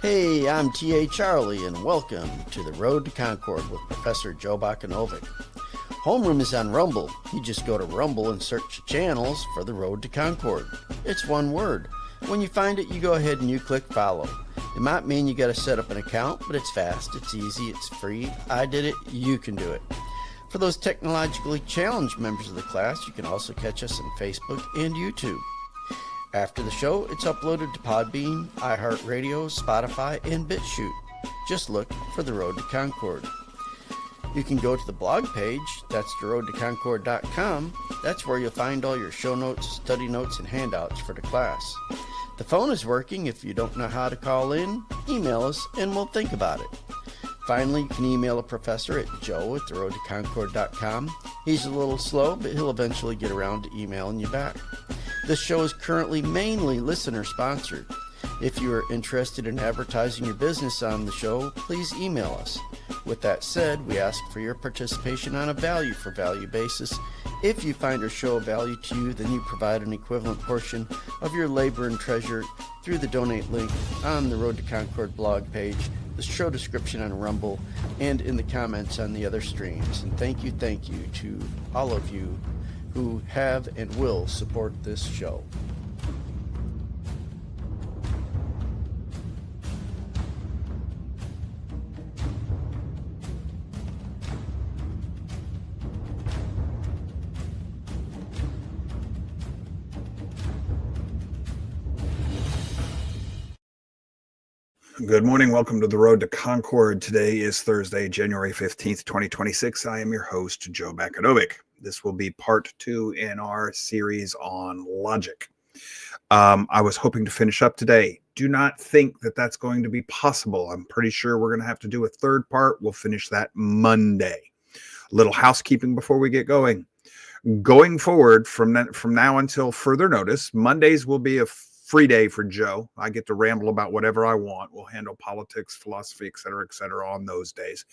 Hey, I'm T.A. Charlie, and welcome to the Road to Concord with Professor Joe Bakanovic. Homeroom is on Rumble. You just go to Rumble and search channels for the Road to Concord. It's one word. When you find it, you go ahead and you click follow. It might mean you got to set up an account, but it's fast, it's easy, it's free. I did it, you can do it. For those technologically challenged members of the class, you can also catch us on Facebook and YouTube. After the show, it's uploaded to Podbean, iHeartRadio, Spotify, and BitChute. Just look for The Road to Concord. You can go to the blog page, that's theroadtoconcord.com. That's where you'll find all your show notes, study notes, and handouts for the class. The phone is working. If you don't know how to call in, email us and we'll think about it. Finally, you can email a professor at joe@theroadtoconcord.com. He's a little slow, but he'll eventually get around to emailing you back. This show is currently mainly listener-sponsored. If you are interested in advertising your business on the show, please email us. With that said, we ask for your participation on a value-for-value basis. If you find our show of value to you, then you provide an equivalent portion of your labor and treasure through the donate link on the Road to Concord blog page, the show description on Rumble, and in the comments on the other streams. And thank you to all of you who have and will support this show. Good morning. Welcome to the Road to Concord. Today is Thursday, January 15th, 2026. I am your host, Joe Bakanovic. This will be part 2 in our series on logic. I was hoping to finish up today. Do not think that that's going to be possible. I'm pretty sure we're going to have to do a third part. We'll finish that Monday. A little housekeeping before we get going. Going forward from now until further notice, Mondays will be a free day for Joe. I get to ramble about whatever I want. We'll handle politics, philosophy, et cetera, on those days.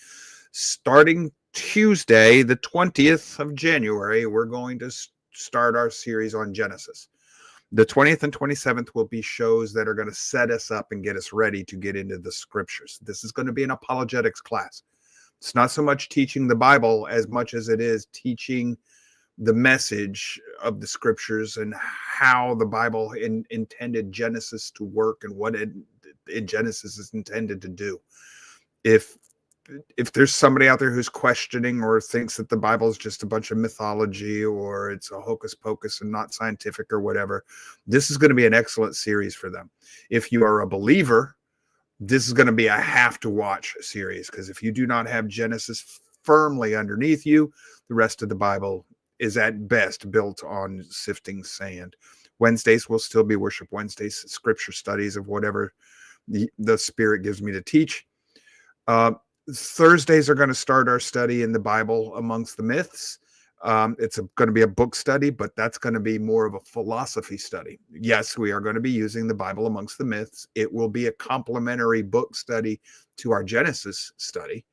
Starting Tuesday, the 20th of January, we're going to start our series on Genesis. The 20th and 27th will be shows that are going to set us up and get us ready to get into the scriptures. This is going to be an apologetics class. It's not so much teaching the Bible as much as it is teaching the message of the scriptures and how the Bible intended Genesis to work and what it in Genesis is intended to do. If there's somebody out there who's questioning or thinks that the Bible is just a bunch of mythology or it's a hocus pocus and not scientific or whatever, this is going to be an excellent series for them. If you are a believer, this is going to be a have to watch series, because if you do not have Genesis firmly underneath you, the rest of the Bible is at best built on sifting sand. Wednesdays will still be Worship Wednesdays, scripture studies of whatever the Spirit gives me to teach. Thursdays are going to start our study in the Bible amongst the myths. It's going to be a book study, but that's going to be more of a philosophy study. Yes, we are going to be using the Bible amongst the myths. It will be a complementary book study to our Genesis study,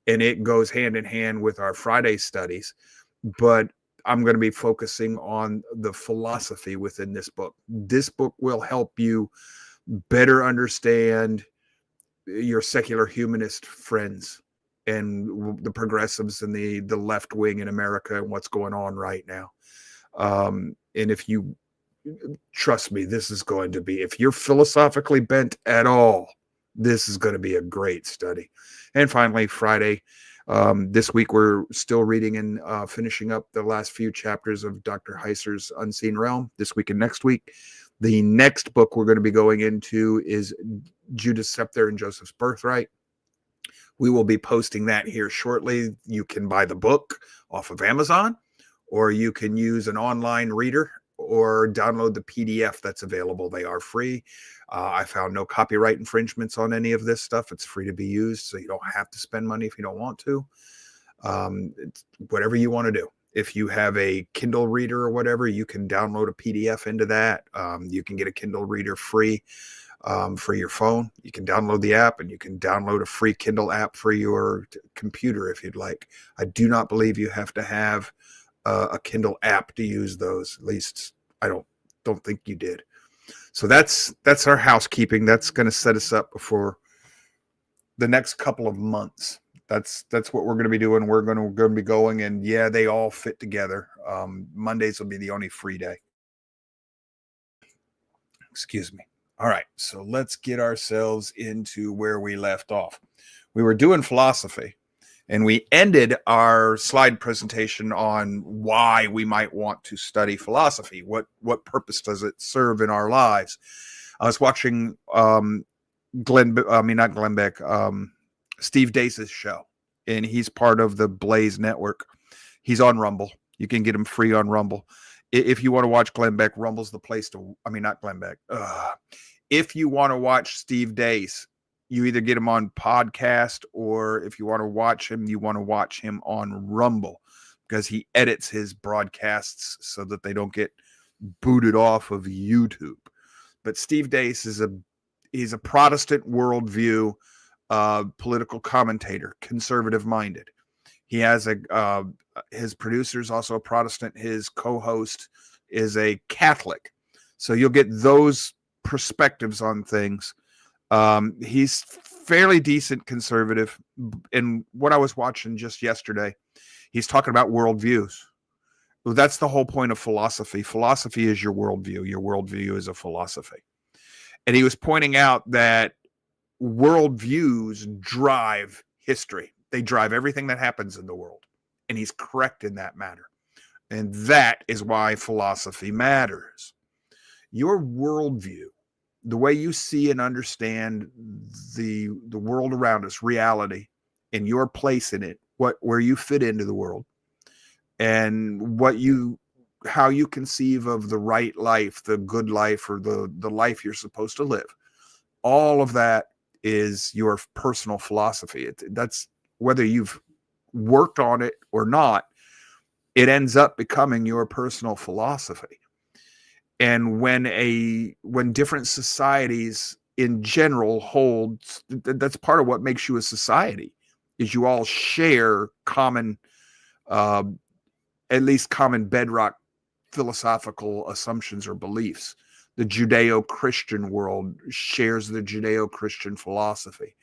and it goes hand in hand with our Friday studies. But I'm going to be focusing on the philosophy within this book. This book will help you better understand your secular humanist friends and the progressives and the left wing in America and what's going on right now. And if you trust me, this is going to be, if you're philosophically bent at all, this is going to be a great study. And finally, Friday, this week we're still reading and finishing up the last few chapters of Dr. Heiser's Unseen Realm this week and next week. The next book we're going to be going into is Judas Scepter and Joseph's Birthright. We will be posting that here shortly. You can buy the book off of Amazon, or you can use an online reader or download the PDF that's available. They are free. I found no copyright infringements on any of this stuff. It's free to be used, so you don't have to spend money if you don't want to. It's whatever you want to do. If you have a Kindle reader or whatever, you can download a PDF into that. You can get a Kindle reader free for your phone. You can download the app, and you can download a free Kindle app for your computer if you'd like. I do not believe you have to have a Kindle app to use those. At least I don't think you did. So that's our housekeeping. That's going to set us up for the next couple of months. That's what we're going to be doing. We're going to be going, and yeah, they all fit together. Mondays will be the only free day. Excuse me. All right, so let's get ourselves into where we left off. We were doing philosophy, and we ended our slide presentation on why we might want to study philosophy. What purpose does it serve in our lives? I was watching Steve Deace's show, and he's part of the Blaze Network. He's on Rumble. You can get him free on Rumble. If you want to watch Glenn Beck, Rumble's the place to. I mean, not Glenn Beck. If you want to watch Steve Deace, you either get him on podcast, or if you want to watch him, you want to watch him on Rumble, because he edits his broadcasts so that they don't get booted off of YouTube. But Steve Deace he's a Protestant worldview political commentator, conservative minded. He has his producer's also a Protestant. His co-host is a Catholic. So you'll get those perspectives on things. He's fairly decent conservative. And what I was watching just yesterday, he's talking about worldviews. Well, that's the whole point of philosophy. Philosophy is your worldview. Your worldview is a philosophy. And he was pointing out that worldviews drive history. They drive everything that happens in the world. And he's correct in that matter. And that is why philosophy matters. Your worldview, the way you see and understand the world around us, reality, and your place in it, where you fit into the world, and how you conceive of the right life, the good life, or the life you're supposed to live. All of that is your personal philosophy. That's whether you've worked on it or not, it ends up becoming your personal philosophy. And when different societies in general hold, that's part of what makes you a society, is you all share common, at least common bedrock philosophical assumptions or beliefs. The Judeo-Christian world shares the Judeo-Christian philosophy.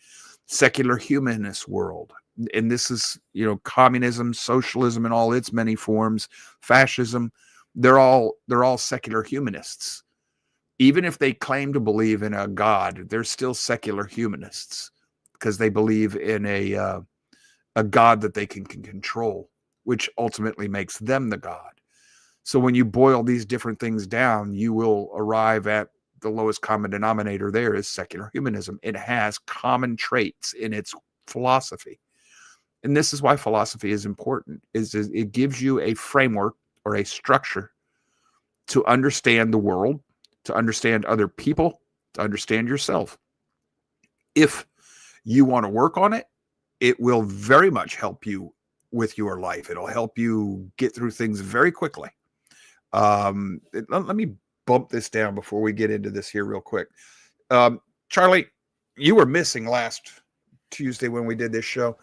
Secular humanist world, and this is, communism, socialism in all its many forms, fascism, they're all secular humanists. Even if they claim to believe in a God, they're still secular humanists, because they believe in a God that they can control, which ultimately makes them the God. So when you boil these different things down, you will arrive at the lowest common denominator. There is secular humanism. It has common traits in its philosophy. And this is why philosophy is important, is it gives you a framework or a structure to understand the world, to understand other people, to understand yourself. If you want to work on it, it will very much help you with your life. It'll help you get through things very quickly. Let me bump this down before we get into this here real quick. Charlie, you were missing last Tuesday when we did this show.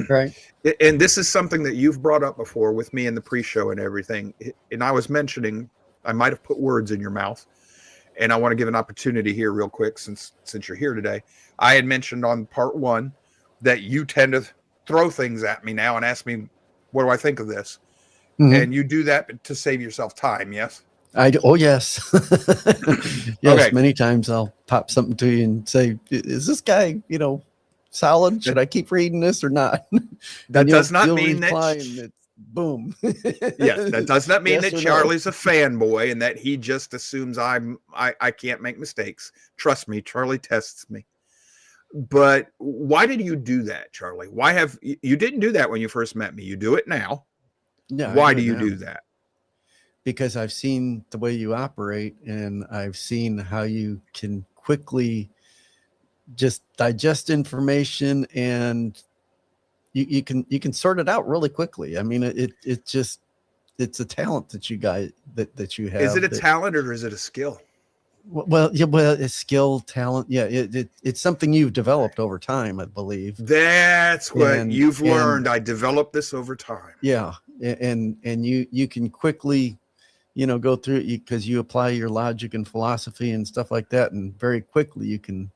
Right. And this is something that you've brought up before with me in the pre-show and everything. And I was mentioning, I might have put words in your mouth, and I want to give an opportunity here real quick since you're here today. I had mentioned on part 1 that you tend to throw things at me now and ask me, what do I think of this? Mm-hmm. And you do that to save yourself time, yes? I do. Oh, yes. Yes, okay. Many times I'll pop something to you and say, is this guy, solid? Should I keep reading this or not? That does not mean that it's boom. Yes, that does not mean that Charlie's a fanboy and that he just assumes I can't make mistakes. Trust me, Charlie tests me. But why did you do that, Charlie? You didn't do that when you first met me? You do it now. Yeah. Why do you do that? Because I've seen the way you operate, and I've seen how you can quickly just digest information, and you can sort it out really quickly. I mean, it's a talent that you guys that you have. Is it a talent or is it a skill? Well, yeah, it's skill, talent. Yeah, it's something you've developed over time, I believe. That's what you've learned. I developed this over time. Yeah, and you can quickly go through it because you apply your logic and philosophy and stuff like that, and very quickly you can,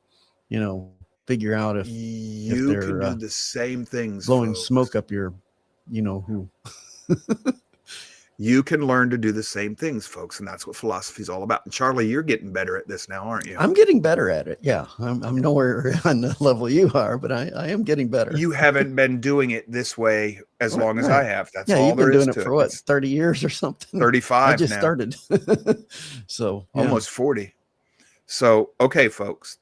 figure out if You can they're do the same things, blowing smoke folks. up your, who. You can learn to do the same things, folks, and that's what philosophy is all about. And Charlie, you're getting better at this now, aren't you? I'm getting better at it. Yeah, I'm nowhere on the level you are, but I am getting better. You haven't been doing it this way as long as I Right. have. That's Yeah, all you've there been is doing it to for it. what, It's 30 years or something? I 35 just now, started. So, yeah. almost 40. So, okay, folks,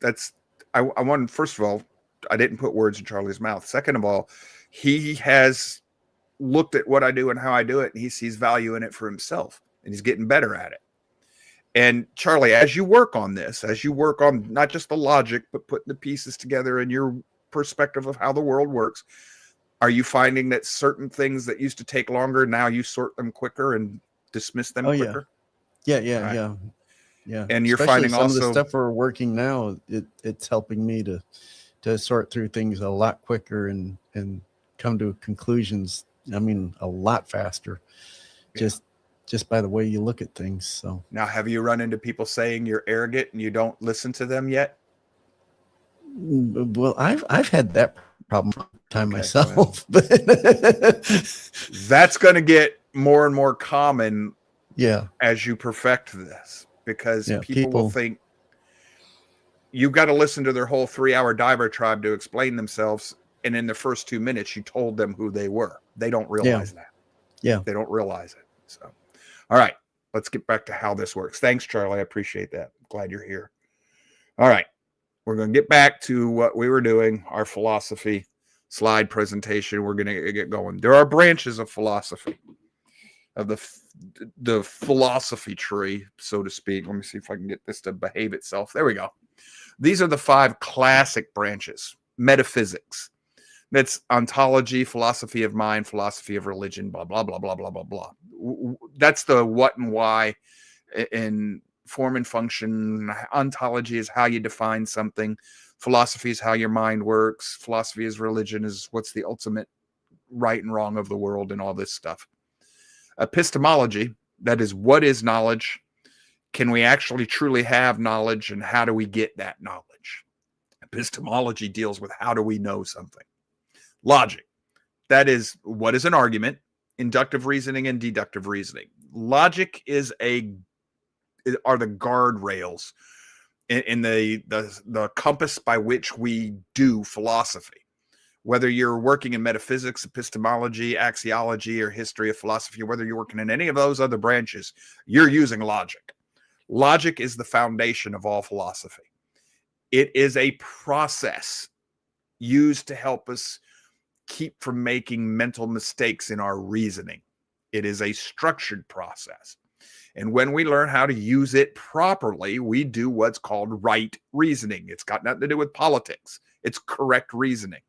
I want, first of all, I didn't put words in Charlie's mouth. Second of all, he has looked at what I do and how I do it, and he sees value in it for himself, and he's getting better at it. And Charlie, as you work on this, as you work on not just the logic, but putting the pieces together in your perspective of how the world works, are you finding that certain things that used to take longer, now you sort them quicker and dismiss them Oh, yeah. quicker? Yeah, All right. yeah. Yeah. And you're Especially finding some of the also, stuff we're working now, it's helping me to sort through things a lot quicker and come to conclusions. I mean, a lot faster. Yeah. Just by the way you look at things. So now, have you run into people saying you're arrogant and you don't listen to them yet? well, I've had that problem for time Okay, myself. well, But that's going to get more and more common yeah, as you perfect this, because yeah, people will people. think you've got to listen to their whole 3-hour diatribe to explain themselves. And in the first 2 minutes, you told them who they were. They don't realize that. Yeah. They don't realize it. So, all right, let's get back to how this works. Thanks, Charlie. I appreciate that. Glad you're here. All right, we're going to get back to what we were doing, our philosophy slide presentation. We're going to get going. There are branches of philosophy, of the philosophy tree, so to speak. Let me see if I can get this to behave itself. There we go. These are the 5 classic branches. Metaphysics. That's ontology, philosophy of mind, philosophy of religion, blah, blah, blah, blah, blah, blah, blah. That's the what and why in form and function. Ontology is how you define something. Philosophy is how your mind works. Philosophy is religion, is what's the ultimate right and wrong of the world and all this stuff. Epistemology, that is, what is knowledge? Can we actually truly have knowledge, and how do we get that knowledge? Epistemology deals with how do we know something. Logic, that is, what is an argument? Inductive reasoning and deductive reasoning. Logic are the guardrails in the compass by which we do philosophy. Whether you're working in metaphysics, epistemology, axiology, or history of philosophy, whether you're working in any of those other branches, you're using logic. Logic is the foundation of all philosophy. It is a process used to help us keep from making mental mistakes in our reasoning. It is a structured process. And when we learn how to use it properly, we do what's called right reasoning. It's got nothing to do with politics. It's correct reasoning.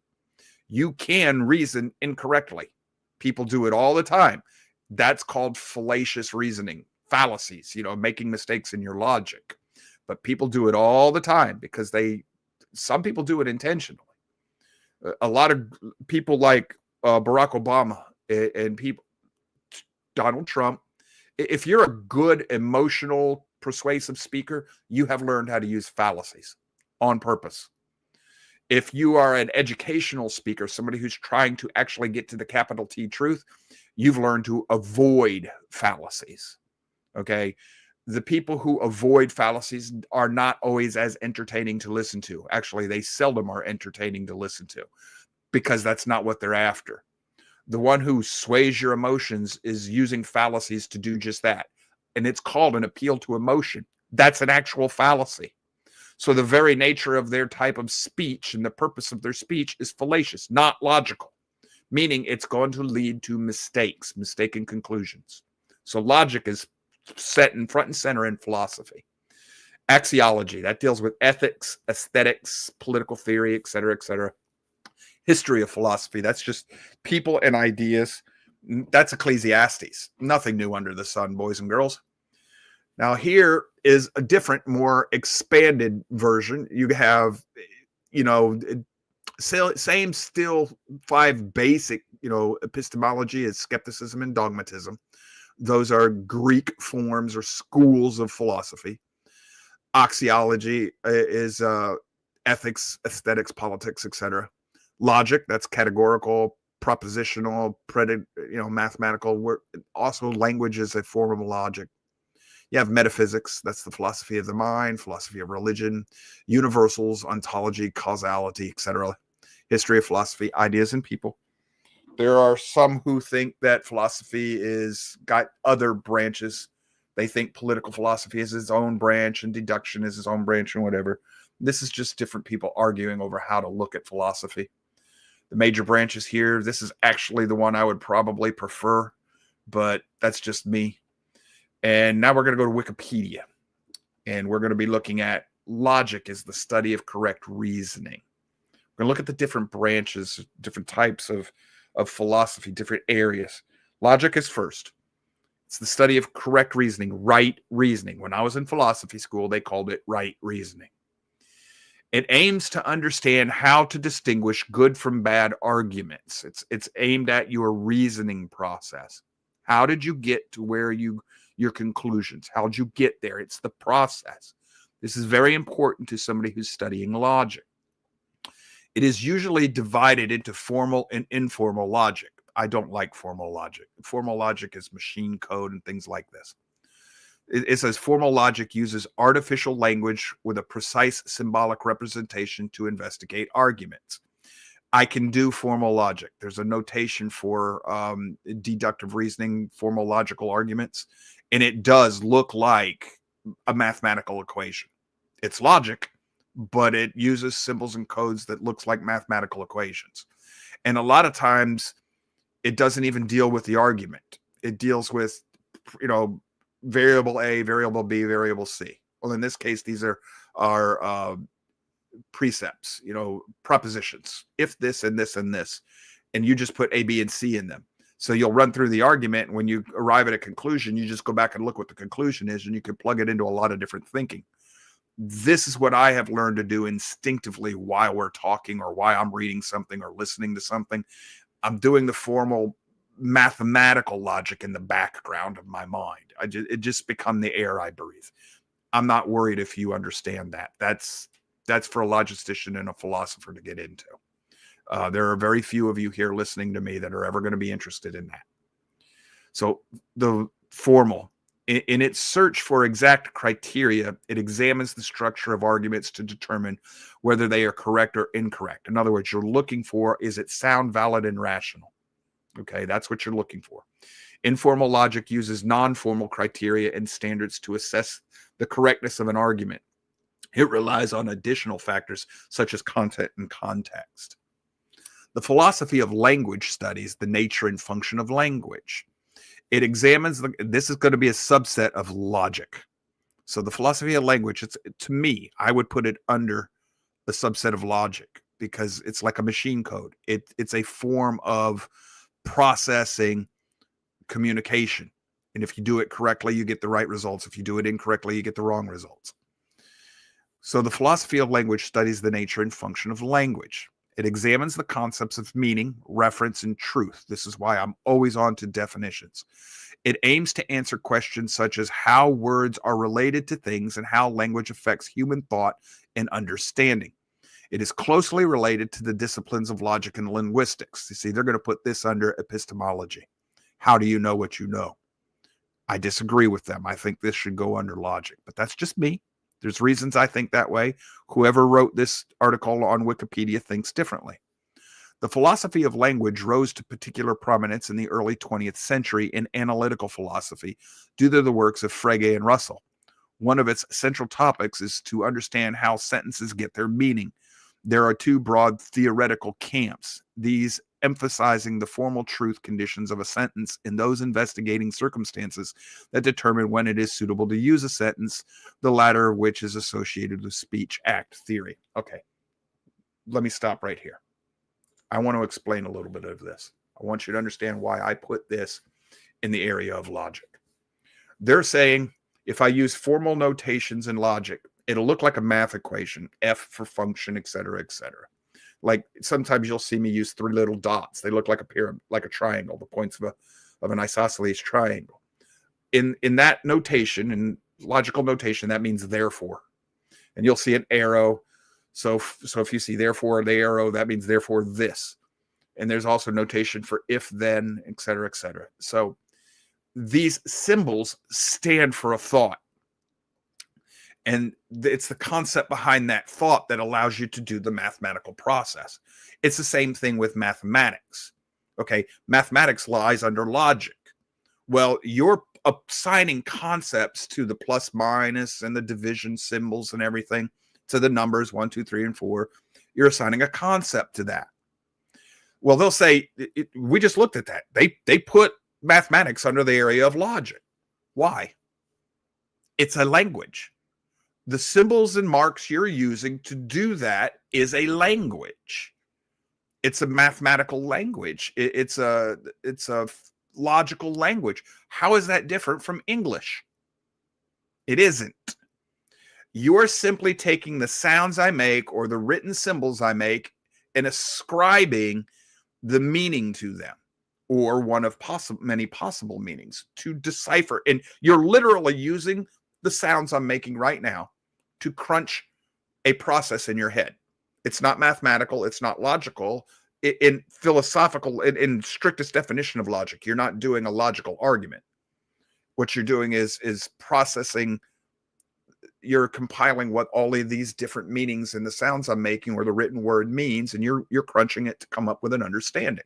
You can reason incorrectly. People do it all the time. That's called fallacious reasoning, fallacies, making mistakes in your logic. But people do it all the time because some people do it intentionally. A lot of people like Barack Obama and people, Donald Trump, if you're a good, emotional, persuasive speaker, you have learned how to use fallacies on purpose. If you are an educational speaker, somebody who's trying to actually get to the capital T truth, you've learned to avoid fallacies. Okay. The people who avoid fallacies are not always as entertaining to listen to. Actually, they seldom are entertaining to listen to because that's not what they're after. The one who sways your emotions is using fallacies to do just that. And it's called an appeal to emotion. That's an actual fallacy. So the very nature of their type of speech and the purpose of their speech is fallacious, not logical, meaning it's going to lead to mistakes, mistaken conclusions. So logic is set in front and center in philosophy. Axiology, that deals with ethics, aesthetics, political theory, et cetera, et cetera. History of philosophy, that's just people and ideas. That's Ecclesiastes. Nothing new under the sun, boys and girls. Now, here is a different, more expanded version. You have, same still 5 basic, epistemology is skepticism and dogmatism. Those are Greek forms or schools of philosophy. Axiology is ethics, aesthetics, politics, etc. Logic, that's categorical, propositional, mathematical. Also, language is a form of logic. You have metaphysics, that's the philosophy of the mind, philosophy of religion, universals, ontology, causality, etc. History of philosophy, ideas and people. There are some who think that philosophy is got other branches. They think political philosophy is its own branch and deduction is its own branch and whatever. This is just different people arguing over how to look at philosophy. The major branches here, this is actually the one I would probably prefer, but that's just me. And now we're going to go to Wikipedia, and we're going to be looking at logic is the study of correct reasoning. We're going to look at the different branches, different types of philosophy, different areas. Logic is first. It's the study of correct reasoning, right reasoning. When I was in philosophy school, they called it right reasoning. It aims to understand how to distinguish good from bad arguments. It's aimed at your reasoning process. How did you get to where your conclusions? How did you get there? It's the process. This is very important to somebody who's studying logic. It is usually divided into formal and informal logic. I don't like formal logic. Formal logic is machine code and things like this. It says formal logic uses artificial language with a precise symbolic representation to investigate arguments. I can do formal logic. There's a notation for deductive reasoning, formal logical arguments, and it does look like a mathematical equation. It's logic, but it uses symbols and codes that looks like mathematical equations. And a lot of times it doesn't even deal with the argument. It deals with, variable A, variable B, variable C. Well, in this case, these are precepts, propositions. If this and this and this, and you just put A, B, and C in them. So you'll run through the argument. And when you arrive at a conclusion, you just go back and look what the conclusion is, and you can plug it into a lot of different thinking. This is what I have learned to do instinctively while we're talking or while I'm reading something or listening to something. I'm doing the formal mathematical logic in the background of my mind. It just become the air I breathe. I'm not worried if you understand that. That's for a logistician and a philosopher to get into. There are very few of you here listening to me that are ever going to be interested in that. So the formal, in its search for exact criteria, it examines the structure of arguments to determine whether they are correct or incorrect. In other words, you're looking for, is it sound, valid, and rational? Okay, that's what you're looking for. Informal logic uses non-formal criteria and standards to assess the correctness of an argument. It relies on additional factors such as content and context. The philosophy of language studies the nature and function of language. It examines this is going to be a subset of logic. So the philosophy of language, to me, I would put it under a subset of logic because it's like a machine code. It's a form of processing communication. And if you do it correctly, you get the right results. If you do it incorrectly, you get the wrong results. So the philosophy of language studies the nature and function of language. It examines the concepts of meaning, reference, and truth. This is why I'm always on to definitions. It aims to answer questions such as how words are related to things and how language affects human thought and understanding. It is closely related to the disciplines of logic and linguistics. You see, they're going to put this under epistemology. How do you know what you know? I disagree with them. I think this should go under logic, but that's just me. There's reasons I think that way. Whoever wrote this article on Wikipedia thinks differently. The philosophy of language rose to particular prominence in the early 20th century in analytical philosophy due to the works of Frege and Russell. One of its central topics is to understand how sentences get their meaning. There are two broad theoretical camps, these emphasizing the formal truth conditions of a sentence and those investigating circumstances that determine when it is suitable to use a sentence, the latter of which is associated with speech act theory. Okay, let me stop right here. I want to explain a little bit of this. I want you to understand why I put this in the area of logic. They're saying if I use formal notations in logic, it'll look like a math equation, F for function, et cetera, et cetera. Like sometimes you'll see me use three little dots. They look like a pyramid, like a triangle, the points of an isosceles triangle. in that notation, in logical notation, that means therefore. And you'll see an arrow. So if you see therefore the arrow, that means therefore this. And there's also notation for if, then, et cetera, et cetera. So these symbols stand for a thought. And it's the concept behind that thought that allows you to do the mathematical process. It's the same thing with mathematics. Okay, mathematics lies under logic. Well, you're assigning concepts to the plus minus and the division symbols and everything, to the numbers 1, 2, 3, and 4. You're assigning a concept to that. Well, they'll say, we just looked at that. They put mathematics under the area of logic. Why? It's a language. The symbols and marks you're using to do that is a language. It's a mathematical language. It's a logical language. How is that different from English? It isn't. You're simply taking the sounds I make or the written symbols I make and ascribing the meaning to them, or one of many possible meanings to decipher. And you're literally using the sounds I'm making right now to crunch a process in your head. It's not mathematical. It's not logical. In philosophical, in strictest definition of logic, you're not doing a logical argument. What you're doing is processing. You're compiling what all of these different meanings in the sounds I'm making or the written word means, and you're crunching it to come up with an understanding.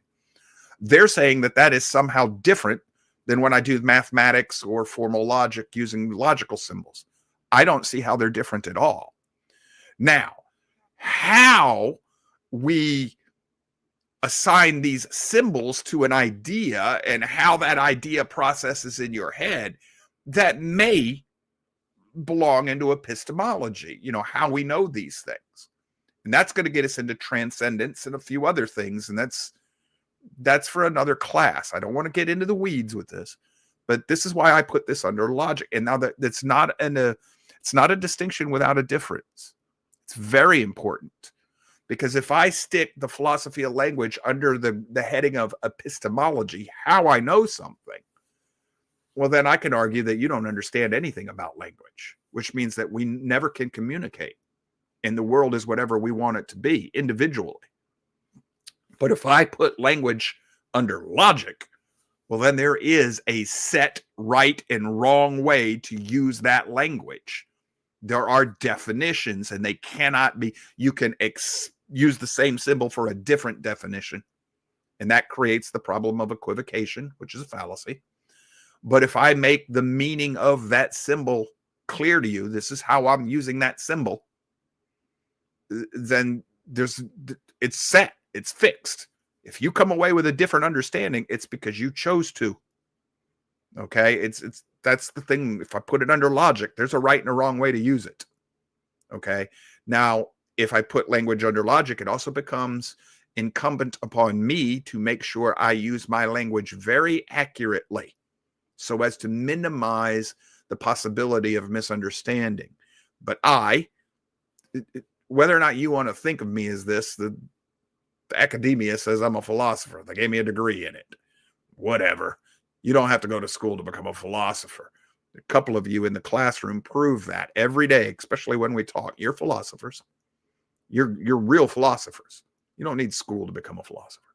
They're saying that that is somehow different than when I do mathematics or formal logic using logical symbols. I don't see how they're different at all. Now, how we assign these symbols to an idea and how that idea processes in your head, that may belong into epistemology, how we know these things. And that's going to get us into transcendence and a few other things. And that's for another class. I don't want to get into the weeds with this, but this is why I put this under logic. And now that it's not a distinction without a difference. It's very important, because if I stick the philosophy of language under the heading of epistemology, how I know something, well, then I can argue that you don't understand anything about language, which means that we never can communicate. And the world is whatever we want it to be individually. But if I put language under logic, well, then there is a set right and wrong way to use that language. There are definitions, and they cannot be, you can use the same symbol for a different definition. And that creates the problem of equivocation, which is a fallacy. But if I make the meaning of that symbol clear to you, this is how I'm using that symbol, then it's set, it's fixed. If you come away with a different understanding, it's because you chose to. Okay, that's the thing. If I put it under logic, there's a right and a wrong way to use it. Okay, now if I put language under logic, it also becomes incumbent upon me to make sure I use my language very accurately, so as to minimize the possibility of misunderstanding. But whether or not you want to think of me as this, the academia says I'm a philosopher. They gave me a degree in it. Whatever. You don't have to go to school to become a philosopher. A couple of you in the classroom prove that every day, especially when we talk. You're philosophers. You're real philosophers. You don't need school to become a philosopher.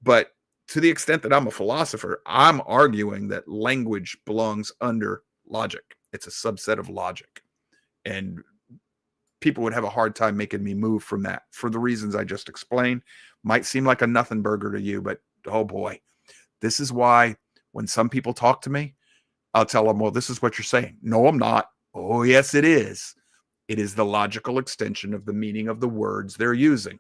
But to the extent that I'm a philosopher, I'm arguing that language belongs under logic. It's a subset of logic. And people would have a hard time making me move from that for the reasons I just explained. Might seem like a nothing burger to you, but oh boy, this is why when some people talk to me, I'll tell them, well, this is what you're saying. No, I'm not. Oh, yes, it is. It is the logical extension of the meaning of the words they're using.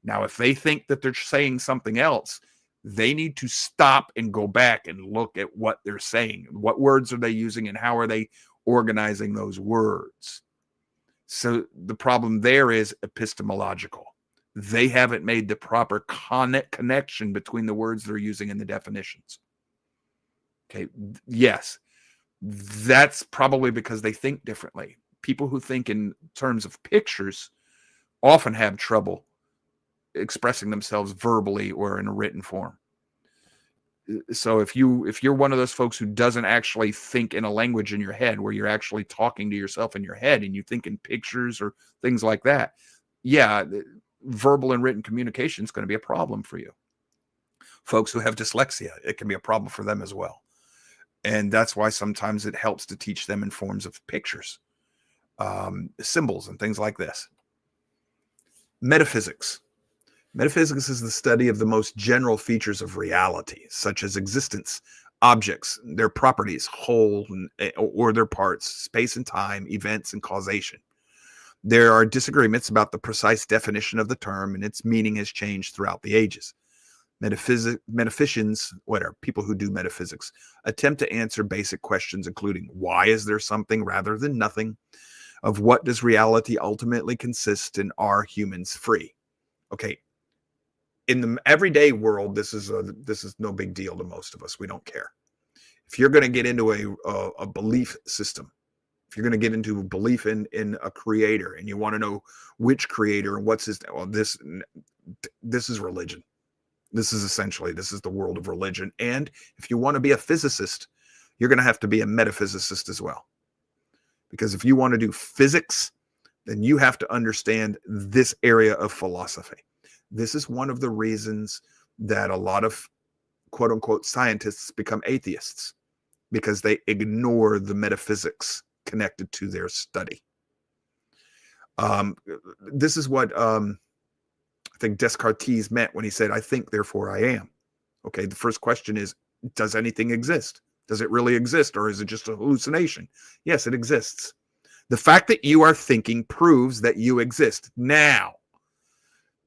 Now, if they think that they're saying something else, they need to stop and go back and look at what they're saying. What words are they using and how are they organizing those words? So the problem there is epistemological. They haven't made the proper connection between the words they're using and the definitions. Okay, yes, that's probably because they think differently. People who think in terms of pictures often have trouble expressing themselves verbally or in a written form. So if you're one of those folks who doesn't actually think in a language in your head, where you're actually talking to yourself in your head and you think in pictures or things like that, yeah, verbal and written communication is going to be a problem for you. Folks who have dyslexia, it can be a problem for them as well. And that's why sometimes it helps to teach them in forms of pictures, symbols, and things like this. Metaphysics. Metaphysics is the study of the most general features of reality, such as existence, objects, their properties, whole or their parts, space and time, events, and causation. There are disagreements about the precise definition of the term, and its meaning has changed throughout the ages. Metaphysicians, people who do metaphysics, attempt to answer basic questions, including why is there something rather than nothing? Of what does reality ultimately consist, and are humans free? Okay, in the everyday world, this is no big deal to most of us. We don't care. If you're going to get into a belief system, if you're going to get into belief in a creator, and you want to know which creator and what's his, well, this is religion. This is the world of religion. And if you want to be a physicist, you're going to have to be a metaphysicist as well. Because if you want to do physics, then you have to understand this area of philosophy. This is one of the reasons that a lot of quote unquote scientists become atheists, because they ignore the metaphysics connected to their study. This is what I think Descartes meant when he said, I think, therefore I am. Okay, the first question is, does anything exist? Does it really exist, or is it just a hallucination? Yes, it exists. The fact that you are thinking proves that you exist. Now,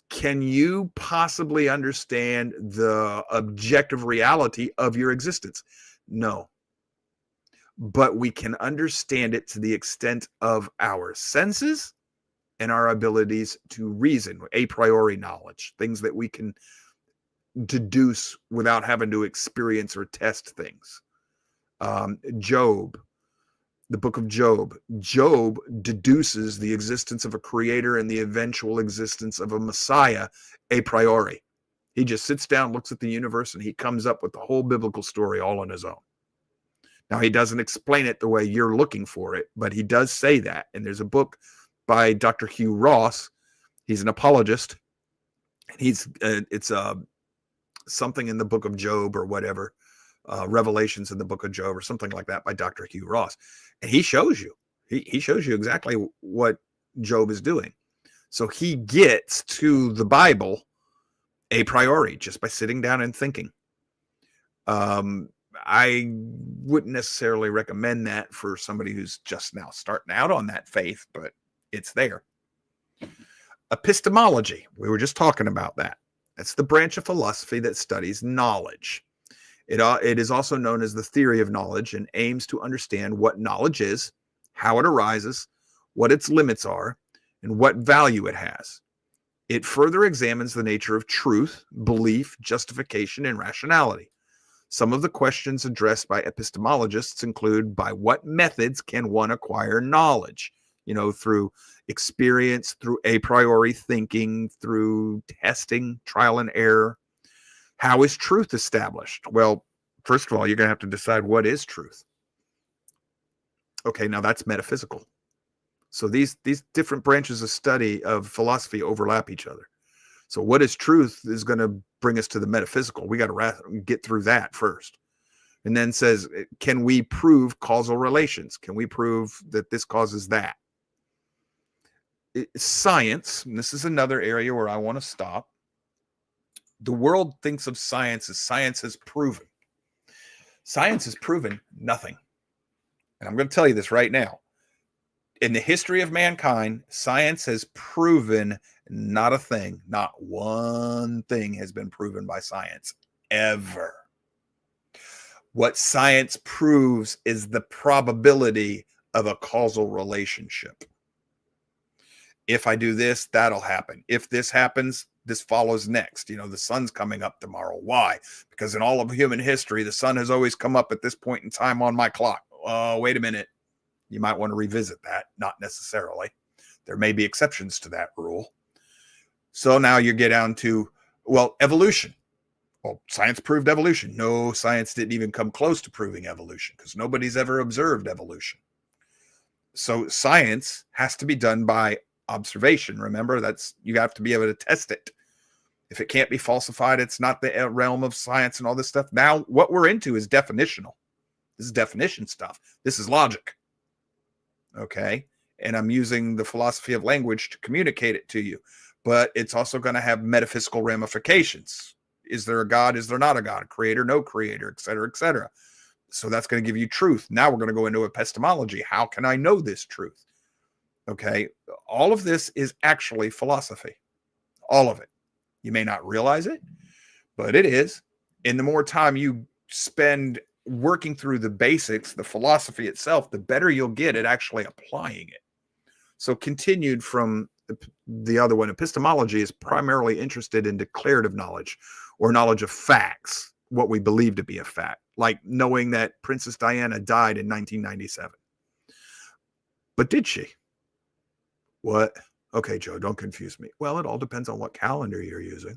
can you possibly understand the objective reality of your existence? No. But we can understand it to the extent of our senses and our abilities to reason, a priori knowledge, things that we can deduce without having to experience or test things. Job, the book of Job. Job deduces the existence of a creator and the eventual existence of a Messiah a priori. He just sits down, looks at the universe, and he comes up with the whole biblical story all on his own. Now, he doesn't explain it the way you're looking for it, but he does say that. And there's a book by Dr. Hugh Ross. He's an apologist. It's something in the book of Job or whatever, Revelations in the book of Job or something like that by Dr. Hugh Ross. And he shows you, he shows you exactly what Job is doing. So he gets to the Bible a priori just by sitting down and thinking. I wouldn't necessarily recommend that for somebody who's just now starting out on that faith, but it's there. Epistemology. We were just talking about that. That's the branch of philosophy that studies knowledge. It is also known as the theory of knowledge, and aims to understand what knowledge is, how it arises, what its limits are, and what value it has. It further examines the nature of truth, belief, justification, and rationality. Some of the questions addressed by epistemologists include, by what methods can one acquire knowledge? Through experience, through a priori thinking, through testing, trial and error. How is truth established? Well, first of all, you're going to have to decide what is truth. Okay, now that's metaphysical. So these different branches of study of philosophy overlap each other. So what is truth is going to bring us to the metaphysical. We got to get through that first. And then says, can we prove causal relations? Can we prove that this causes that? Science, and this is another area where I want to stop. The world thinks of science as science has proven. Science has proven nothing. And I'm going to tell you this right now. In the history of mankind, science has proven not a thing. Not one thing has been proven by science ever. What science proves is the probability of a causal relationship. If I do this, that'll happen. If this happens, this follows next. The sun's coming up tomorrow. Why? Because in all of human history, the sun has always come up at this point in time on my clock. Oh, wait a minute. You might want to revisit that. Not necessarily. There may be exceptions to that rule. So now you get down to, evolution. Well, science proved evolution. No, science didn't even come close to proving evolution because nobody's ever observed evolution. So science has to be done by observation. Remember, you have to be able to test it. If it can't be falsified, it's not the realm of science and all this stuff. Now, what we're into is definitional. This is definition stuff. This is logic. Okay. And I'm using the philosophy of language to communicate it to you. But it's also going to have metaphysical ramifications. Is there a God? Is there not a God? Creator, no creator, et cetera, et cetera. So that's going to give you truth. Now we're going to go into epistemology. How can I know this truth? Okay. All of this is actually philosophy. All of it. You may not realize it, but it is. And the more time you spend working through the basics, the philosophy itself, the better you'll get at actually applying it. So continued from the other one, epistemology is primarily interested in declarative knowledge or knowledge of facts, what we believe to be a fact, like knowing that Princess Diana died in 1997. But did she? What? Okay, Joe, don't confuse me. Well, it all depends on what calendar you're using.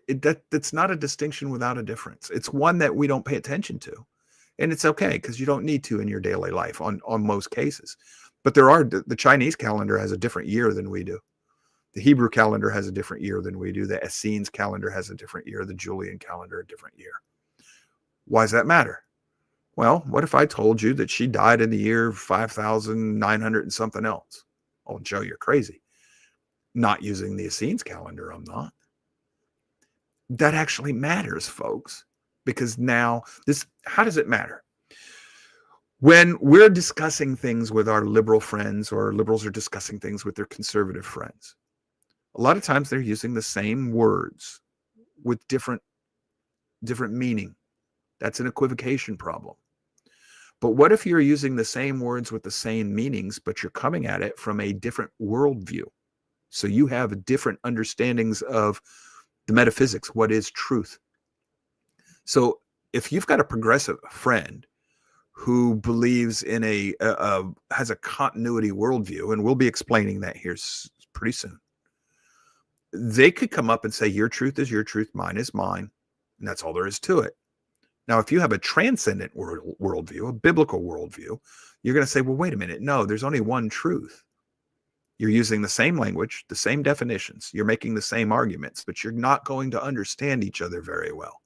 That's not a distinction without a difference. It's one that we don't pay attention to. And it's okay because you don't need to in your daily life on most cases. But the Chinese calendar has a different year than we do. The Hebrew calendar has a different year than we do. The Essenes calendar has a different year. The Julian calendar, a different year. Why does that matter? Well, what if I told you that she died in the year 5,900 and something else? Oh, Joe, you're crazy. Not using the Essenes calendar, I'm not. That actually matters, folks, because now how does it matter? When we're discussing things with our liberal friends, or liberals are discussing things with their conservative friends, a lot of times they're using the same words with different meaning. That's an equivocation problem. But what if you're using the same words with the same meanings, but you're coming at it from a different worldview? So you have different understandings of the metaphysics, what is truth. So if you've got a progressive friend who believes in has a continuity worldview, and we'll be explaining that here pretty soon, they could come up and say, your truth is your truth, mine is mine, and that's all there is to it. Now, if you have a transcendent worldview, a biblical worldview, you're going to say, well, wait a minute. No, there's only one truth. You're using the same language, the same definitions. You're making the same arguments, but you're not going to understand each other very well.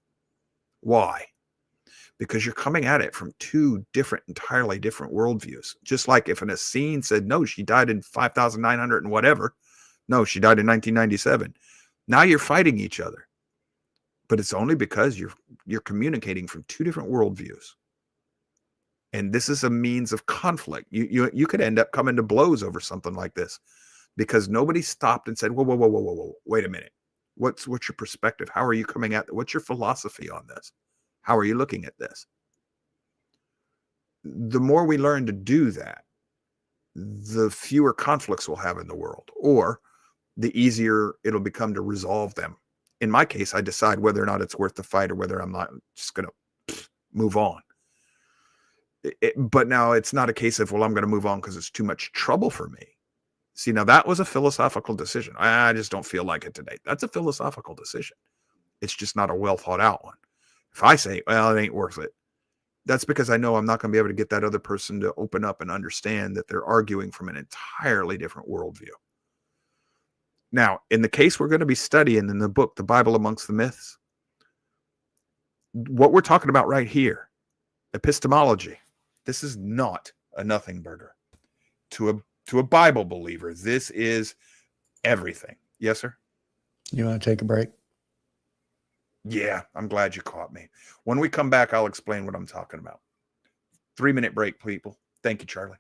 Why? Because you're coming at it from two entirely different worldviews. Just like if an Essene said, no, she died in 5,900 and whatever. No, she died in 1997. Now you're fighting each other. But it's only because you're communicating from two different worldviews. And this is a means of conflict. You could end up coming to blows over something like this because nobody stopped and said, whoa, wait a minute. What's your perspective? How are you coming at what's your philosophy on this? How are you looking at this? The more we learn to do that, the fewer conflicts we'll have in the world, or the easier it'll become to resolve them. In my case, I decide whether or not it's worth the fight or whether I'm not just going to move on. But now it's not a case of, well, I'm going to move on because it's too much trouble for me. See, now that was a philosophical decision. I just don't feel like it today. That's a philosophical decision. It's just not a well thought out one. If I say, well, it ain't worth it, that's because I know I'm not going to be able to get that other person to open up and understand that they're arguing from an entirely different worldview. Now, in the case we're going to be studying in the book, The Bible Amongst the Myths, what we're talking about right here, epistemology, this is not a nothing burger. To a Bible believer, this is everything. Yes, sir? You want to take a break? Yeah, I'm glad you caught me. When we come back, I'll explain what I'm talking about. 3-minute break, people. Thank you, Charlie.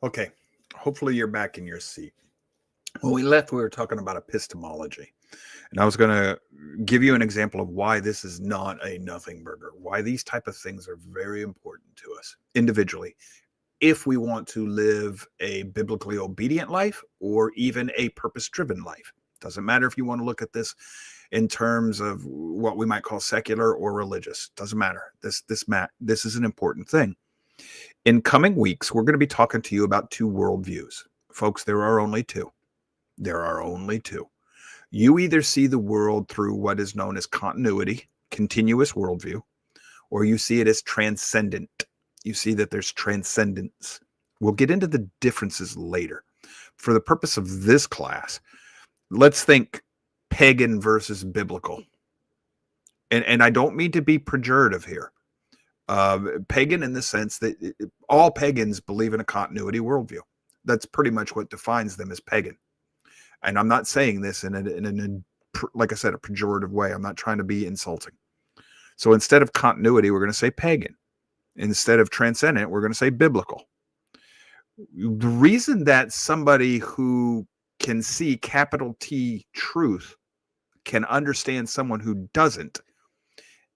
Okay, hopefully you're back in your seat. When we left, we were talking about epistemology. And I was going to give you an example of why this is not a nothing burger, why these type of things are very important to us individually, if we want to live a biblically obedient life or even a purpose-driven life. Doesn't matter if you want to look at this in terms of what we might call secular or religious. Doesn't matter. This is an important thing. In coming weeks, we're going to be talking to you about two worldviews. Folks, there are only two. There are only two. You either see the world through what is known as continuity, continuous worldview, or you see it as transcendent. You see that there's transcendence. We'll get into the differences later. For the purpose of this class, let's think pagan versus biblical. And I don't mean to be pejorative here. Pagan in the sense that all pagans believe in a continuity worldview. That's pretty much what defines them as pagan. And I'm not saying this in a like I said, a pejorative way. I'm not trying to be insulting. So instead of continuity, we're going to say pagan. Instead of transcendent, we're going to say biblical. The reason that somebody who can see capital T truth can understand someone who doesn't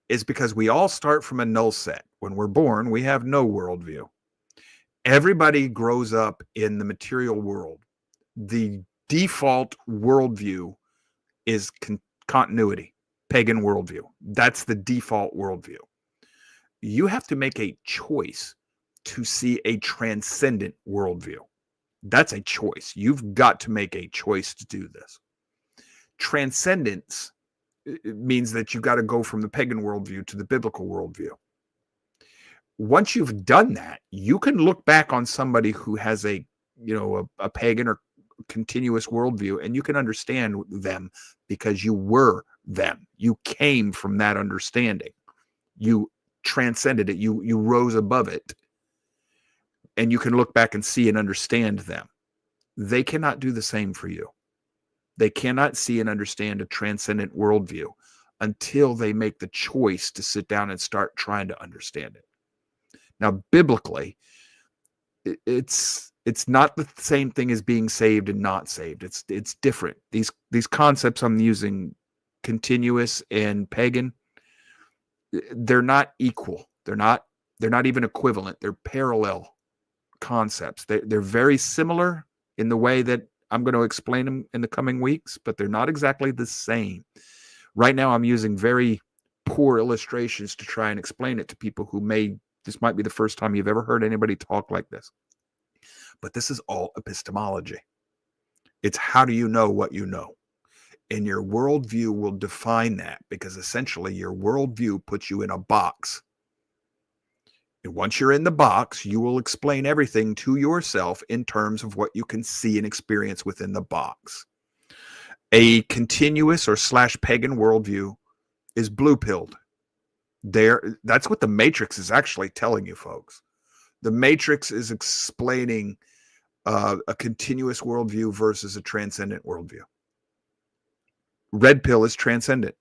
is because we all start from a null set. When we're born, we have no worldview. Everybody grows up in the material world. The default worldview is continuity, pagan worldview. That's the default worldview. You have to make a choice to see a transcendent worldview. That's a choice. You've got to make a choice to do this. Transcendence means that you've got to go from the pagan worldview to the biblical worldview. Once you've done that, you can look back on somebody who has a pagan or continuous worldview, and you can understand them because you were them. You came from that understanding. You transcended it. You rose above it, and you can look back and see and understand them. They cannot do the same for you. They cannot see and understand a transcendent worldview until they make the choice to sit down and start trying to understand it. Now, biblically, it's not the same thing as being saved and not saved. It's different. These concepts I'm using, continuous and pagan, they're not equal. They're not even equivalent. They're parallel concepts. They're very similar in the way that I'm going to explain them in the coming weeks, but they're not exactly the same. Right now, I'm using very poor illustrations to try and explain it to people who this might be the first time you've ever heard anybody talk like this. But this is all epistemology. It's how do you know what you know? And your worldview will define that, because essentially your worldview puts you in a box. And once you're in the box, you will explain everything to yourself in terms of what you can see and experience within the box. A continuous or / pagan worldview is blue-pilled. That's what the Matrix is actually telling you, folks. The Matrix is explaining a continuous worldview versus a transcendent worldview. Red pill is transcendent.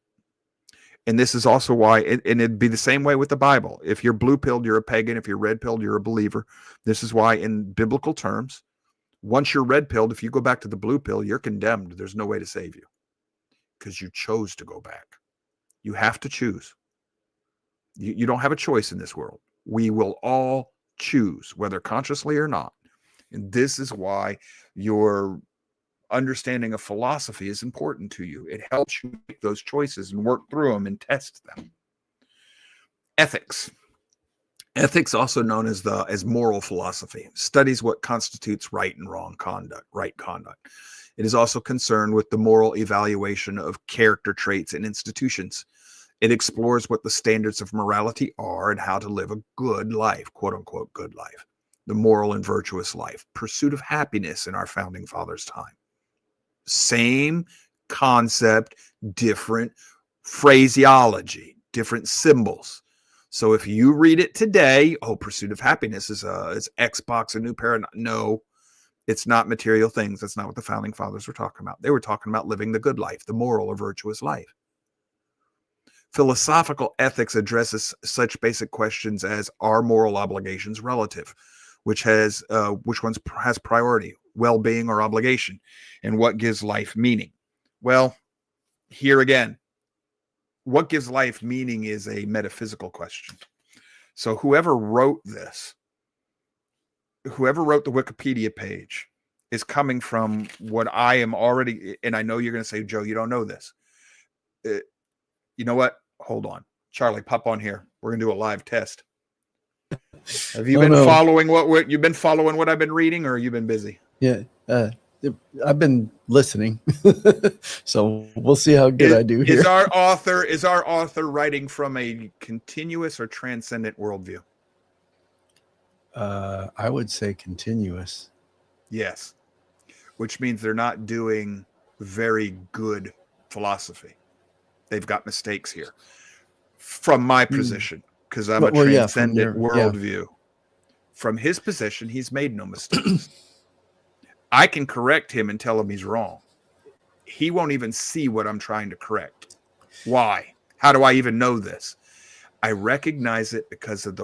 And this is also why, and it'd be the same way with the Bible. If you're blue-pilled, you're a pagan. If you're red-pilled, you're a believer. This is why in biblical terms, once you're red-pilled, if you go back to the blue pill, you're condemned. There's no way to save you because you chose to go back. You have to choose. You don't have a choice in this world. We will all choose, whether consciously or not. And this is why your understanding of philosophy is important to you. It helps you make those choices and work through them and test them. Ethics. Ethics, also known as moral philosophy, studies what constitutes right and wrong conduct, right conduct. It is also concerned with the moral evaluation of character traits and institutions. It explores what the standards of morality are and how to live a good life, quote unquote, good life, the moral and virtuous life, pursuit of happiness in our founding fathers' time. Same concept, different phraseology, different symbols. So if you read it today, pursuit of happiness is Xbox, a new paradigm. No, it's not material things. That's not what the founding fathers were talking about. They were talking about living the good life, the moral or virtuous life. Philosophical ethics addresses such basic questions as, are moral obligations relative? which one's has priority, well-being or obligation, and what gives life meaning. Well, here again, what gives life meaning is a metaphysical question. So whoever wrote the Wikipedia page is coming from what I am already, and I know you're going to say, Joe, you don't know this. You know what? Hold on. Charlie, pop on here. We're going to do a live test. Have you been following you've been following what I've been reading, or you been busy? Yeah. I've been listening. So we'll see how good I do here. Is our author writing from a continuous or transcendent worldview? I would say continuous. Yes. Which means they're not doing very good philosophy. They've got mistakes here. From my position, because I'm a transcendent worldview. From his position, he's made no mistakes. I can correct him and tell him he's wrong. He won't even see what I'm trying to correct. Why? How do I even know this? I recognize it because of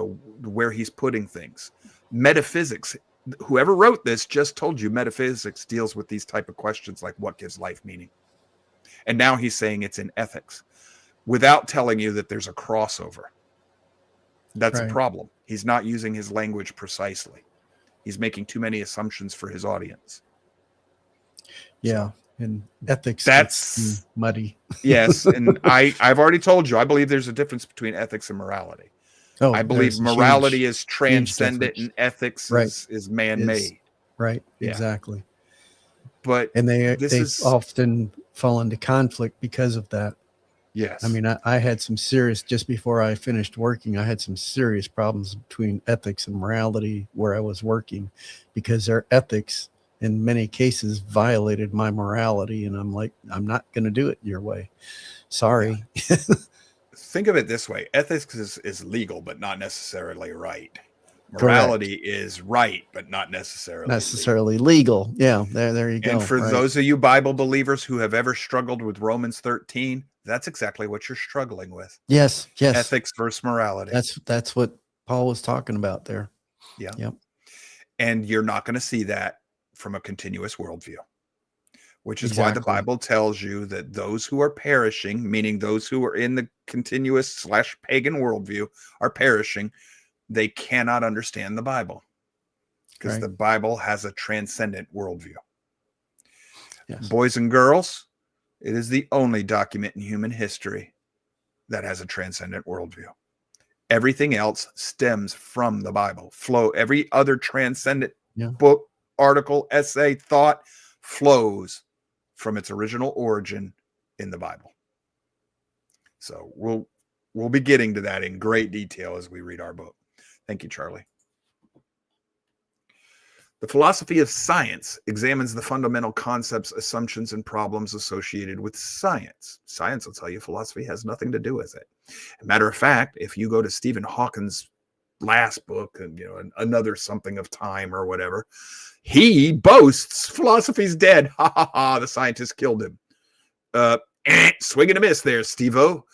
where he's putting things. Metaphysics, whoever wrote this just told you metaphysics deals with these type of questions like what gives life meaning. And now he's saying it's in ethics without telling you that there's a crossover. That's a problem. He's not using his language precisely. He's making too many assumptions for his audience. Yeah. And ethics that's muddy. Yes. And I've already told you, I believe there's a difference between ethics and morality. I believe morality is transcendent and ethics is man-made. Right. Yeah. Exactly. And they often fall into conflict because of that. Yes. I mean, I had some serious, just before I finished working, I had some serious problems between ethics and morality where I was working, because their ethics in many cases violated my morality. And I'm like, I'm not going to do it your way. Sorry. Yeah. Think of it this way. Ethics is legal, but not necessarily right. Morality is right, but not necessarily legal. Yeah, there you go. And for those of you Bible believers who have ever struggled with Romans 13, that's exactly what you're struggling with. Yes. Ethics versus morality. That's what Paul was talking about there. Yeah. Yep. And you're not going to see that from a continuous worldview, which is why the Bible tells you that those who are perishing, meaning those who are in the continuous / pagan worldview, are perishing. They cannot understand the Bible because the Bible has a transcendent worldview. Yes. Boys and girls, it is the only document in human history that has a transcendent worldview. Everything else stems from the Bible. Every other transcendent book, article, essay, thought flows from its original origin in the Bible. So we'll be getting to that in great detail as we read our book. Thank you, Charlie. The philosophy of science examines the fundamental concepts, assumptions, and problems associated with science. Science will tell you philosophy has nothing to do with it. As a matter of fact, if you go to Stephen Hawking's last book, another something of time or whatever, he boasts philosophy's dead. Ha ha ha! The scientists killed him. Swing and a miss there, Steve-O.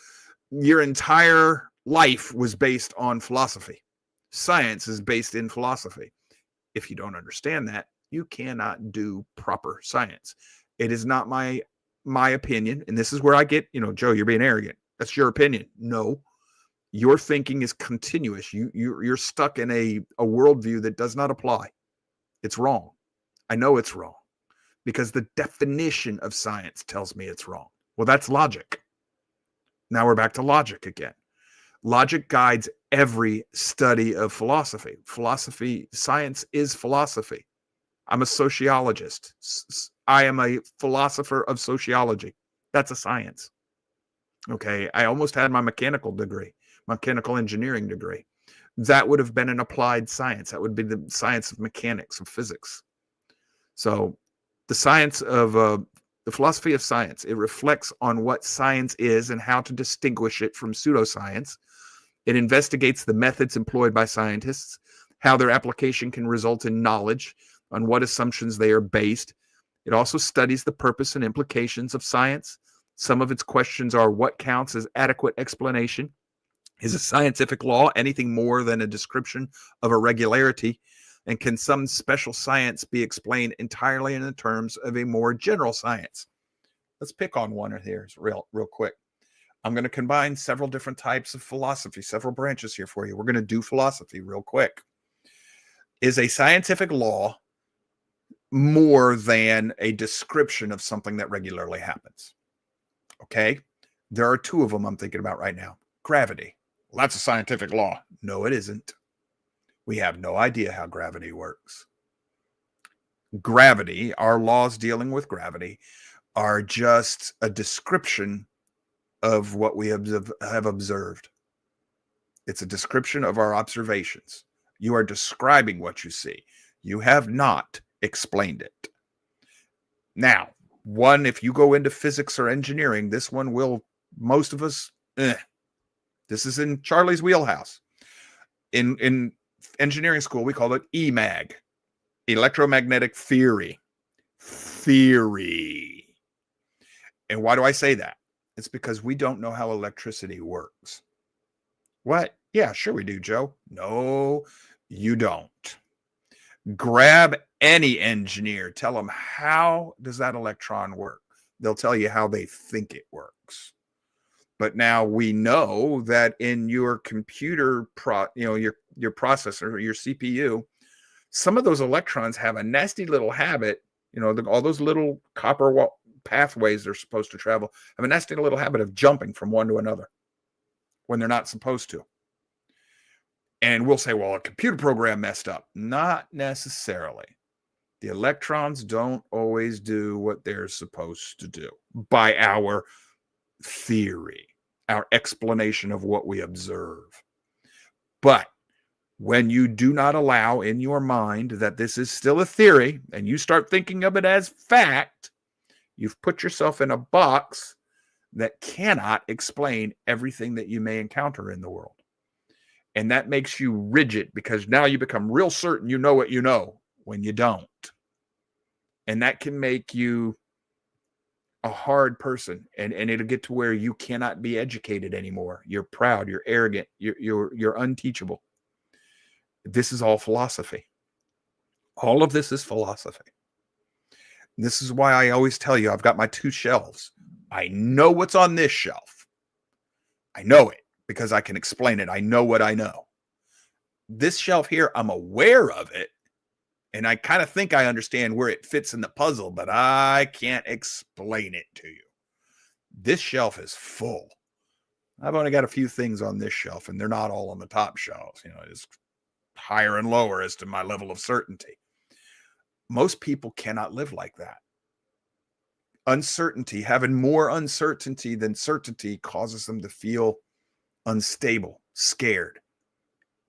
Your entire life was based on philosophy. Science is based in philosophy. If you don't understand that, you cannot do proper science. It is not my opinion, and this is where I get, Joe, you're being arrogant. That's your opinion. No, your thinking is continuous. You're stuck in a worldview that does not apply. It's wrong. I know it's wrong because the definition of science tells me it's wrong. Well, that's logic. Now we're back to logic again. Logic guides every study of philosophy. Science is philosophy. I'm a sociologist. I am a philosopher of sociology. That's a science. Okay. I almost had my mechanical engineering degree. That would have been an applied science. That would be the science of mechanics, of physics. So the philosophy of science, it reflects on what science is and how to distinguish it from pseudoscience. It investigates the methods employed by scientists, how their application can result in knowledge, on what assumptions they are based. It also studies the purpose and implications of science. Some of its questions are: what counts as adequate explanation? Is a scientific law anything more than a description of a regularity? And can some special science be explained entirely in the terms of a more general science? Let's pick on one here real quick. I'm going to combine several different types of philosophy, several branches here for you. We're going to do philosophy real quick. Is a scientific law more than a description of something that regularly happens? Okay. There are two of them I'm thinking about right now. Gravity. Well, that's a scientific law. No, it isn't. We have no idea how gravity works. Gravity, our laws dealing with gravity, are just a description of what we have observed. It's a description of our observations. You are describing what you see. You have not explained it. Now, one, if you go into physics or engineering, this one will, most of us, this is in Charlie's wheelhouse. In engineering school, we call it EMAG, electromagnetic theory. Theory. And why do I say that? It's because we don't know how electricity works. What? Yeah, sure we do, Joe. No, you don't. Grab any engineer. Tell them, how does that electron work? They'll tell you how they think it works. But now we know that in your computer, your processor, your CPU, some of those electrons have a nasty little habit. All those little copper pathways they're supposed to travel have a nasty little habit of jumping from one to another when they're not supposed to. And we'll say, well, a computer program messed up. Not necessarily. The electrons don't always do what they're supposed to do by our theory, our explanation of what we observe. But when you do not allow in your mind that this is still a theory and you start thinking of it as fact, you've put yourself in a box that cannot explain everything that you may encounter in the world. And that makes you rigid because now you become real certain you know what you know when you don't. And that can make you a hard person, and it'll get to where you cannot be educated anymore. You're proud, you're arrogant, you're unteachable. This is all philosophy. All of this is philosophy. This is why I always tell you I've got my two shelves. I know what's on this shelf. I know it because I can explain it. I know what I know. This shelf here, I'm aware of it. And I kind of think I understand where it fits in the puzzle, but I can't explain it to you. This shelf is full. I've only got a few things on this shelf, and they're not all on the top shelves. It's higher and lower as to my level of certainty. Most people cannot live like that. Uncertainty, having more uncertainty than certainty, causes them to feel unstable, scared.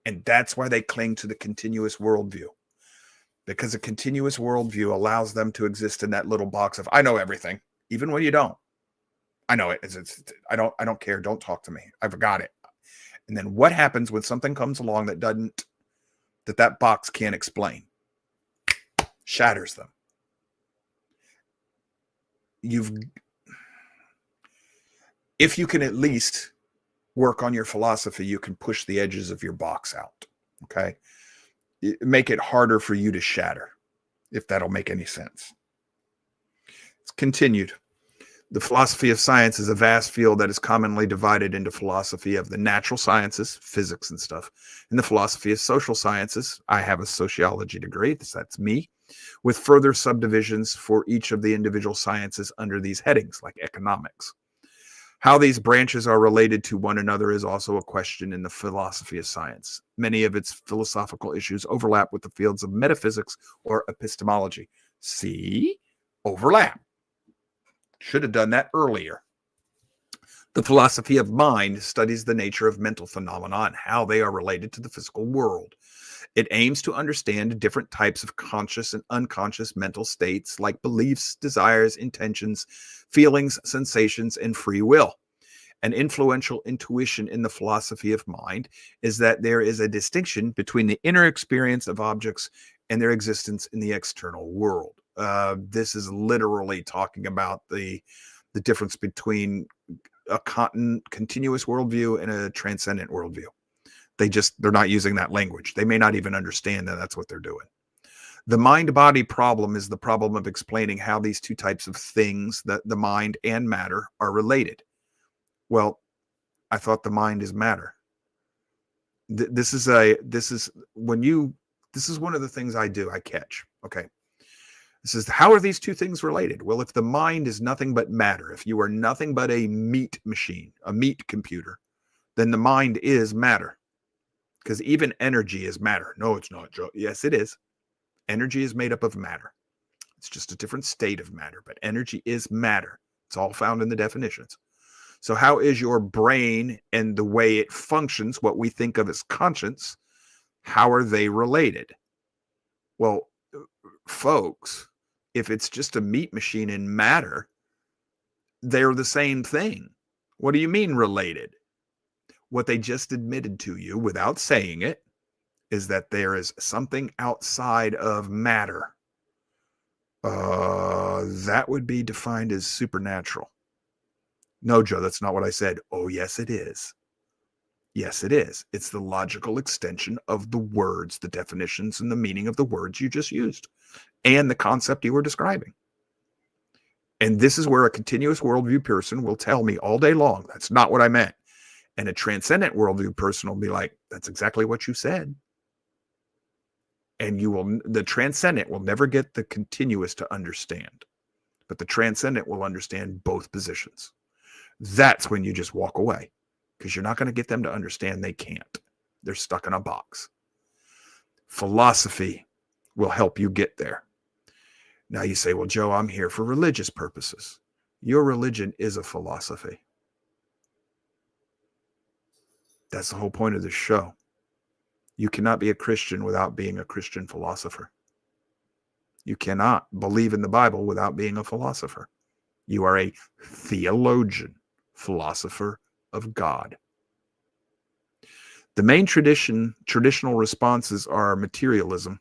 And that's why they cling to the continuous worldview. Because a continuous worldview allows them to exist in that little box of, I know everything, even when you don't. I know it. I don't care. Don't talk to me. I've got it. And then what happens when something comes along that box can't explain? Shatters them. If you can at least work on your philosophy, you can push the edges of your box out. Okay. Make it harder for you to shatter, if that'll make any sense. It's continued. The philosophy of science is a vast field that is commonly divided into philosophy of the natural sciences, physics and stuff, and the philosophy of social sciences. I have a sociology degree, that's me, with further subdivisions for each of the individual sciences under these headings, like economics. How these branches are related to one another is also a question in the philosophy of science. Many of its philosophical issues overlap with the fields of metaphysics or epistemology. See? Overlap. Should have done that earlier. The philosophy of mind studies the nature of mental phenomena and how they are related to the physical world. It aims to understand different types of conscious and unconscious mental states like beliefs, desires, intentions, feelings, sensations, and free will. An influential intuition in the philosophy of mind is that there is a distinction between the inner experience of objects and their existence in the external world. This is literally talking about the difference between a continuous worldview and a transcendent worldview. They're not using that language. They may not even understand that that's what they're doing. The mind-body problem is the problem of explaining how these two types of things, the mind and matter, are related. Well, I thought the mind is matter. This is one of the things I do. I catch. Okay. This is, how are these two things related? Well, if the mind is nothing but matter, if you are nothing but a meat machine, a meat computer, then the mind is matter. Because even energy is matter. No, it's not, Joe. Yes, it is. Energy is made up of matter. It's just a different state of matter, but energy is matter. It's all found in the definitions. So how is your brain and the way it functions, what we think of as conscience, how are they related? Well, folks, if it's just a meat machine in matter, they're the same thing. What do you mean related? What they just admitted to you without saying it is that there is something outside of matter. That would be defined as supernatural. No, Joe, that's not what I said. Oh, yes, it is. Yes, it is. It's the logical extension of the words, the definitions, and the meaning of the words you just used, and the concept you were describing. And this is where a continuous worldview person will tell me all day long, that's not what I meant. And a transcendent worldview person will be like, that's exactly what you said. And the transcendent will never get the continuous to understand, but the transcendent will understand both positions. That's when you just walk away, because you're not going to get them to understand. They can't. They're stuck in a box. Philosophy will help you get there. Now you say, well, Joe, I'm here for religious purposes. Your religion is a philosophy. That's the whole point of this show. You cannot be a Christian without being a Christian philosopher. You cannot believe in the Bible without being a philosopher. You are a theologian, philosopher of God. The main traditional responses are materialism,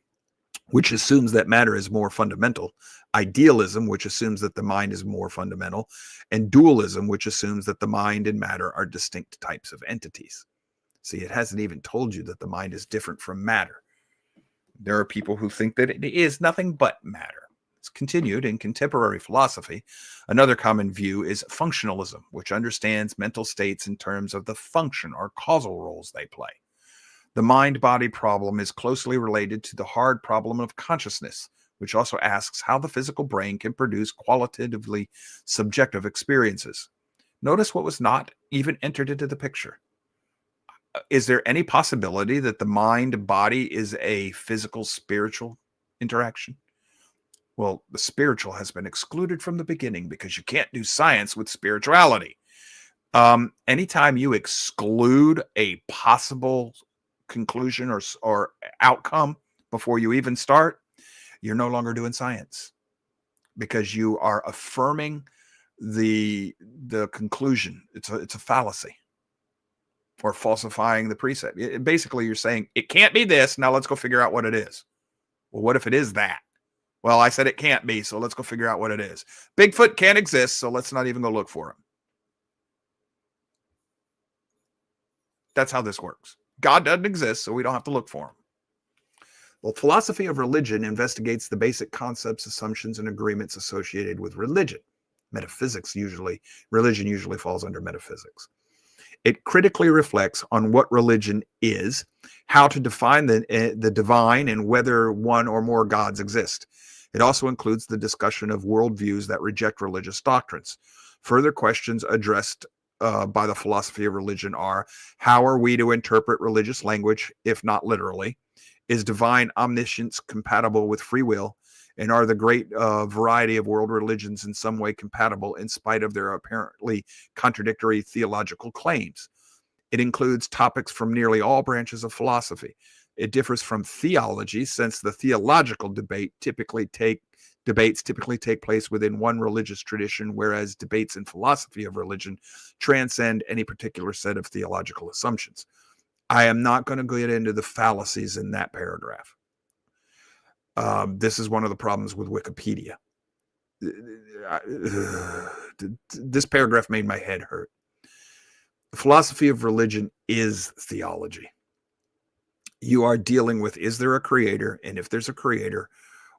which assumes that matter is more fundamental, idealism, which assumes that the mind is more fundamental, and dualism, which assumes that the mind and matter are distinct types of entities. See, it hasn't even told you that the mind is different from matter. There are people who think that it is nothing but matter. It's continued in contemporary philosophy. Another common view is functionalism, which understands mental states in terms of the function or causal roles they play. The mind-body problem is closely related to the hard problem of consciousness, which also asks how the physical brain can produce qualitatively subjective experiences. Notice what was not even entered into the picture. Is there any possibility that the mind-body is a physical-spiritual interaction? Well, the spiritual has been excluded from the beginning because you can't do science with spirituality. Anytime you exclude a possible conclusion or outcome before you even start, you're no longer doing science, because you are affirming the conclusion. It's a fallacy, or falsifying the precept. Basically, you're saying it can't be this. Now let's go figure out what it is. Well, what if it is that? Well, I said it can't be, so let's go figure out what it is. Bigfoot can't exist, so let's not even go look for him. That's how this works. God doesn't exist, so we don't have to look for him. Well, philosophy of religion investigates the basic concepts, assumptions, and agreements associated with religion. Religion usually falls under metaphysics. It critically reflects on what religion is, how to define the divine, and whether one or more gods exist. It also includes the discussion of worldviews that reject religious doctrines. Further questions addressed by the philosophy of religion are: how are we to interpret religious language, if not literally? Is divine omniscience compatible with free will? And are the great variety of world religions in some way compatible in spite of their apparently contradictory theological claims? It includes topics from nearly all branches of philosophy. It differs from theology, since the theological debates typically take place within one religious tradition, whereas debates in philosophy of religion transcend any particular set of theological assumptions. I am not going to get into the fallacies in that paragraph. This is one of the problems with Wikipedia. This paragraph made my head hurt. The philosophy of religion is theology. You are dealing with, is there a creator? And if there's a creator,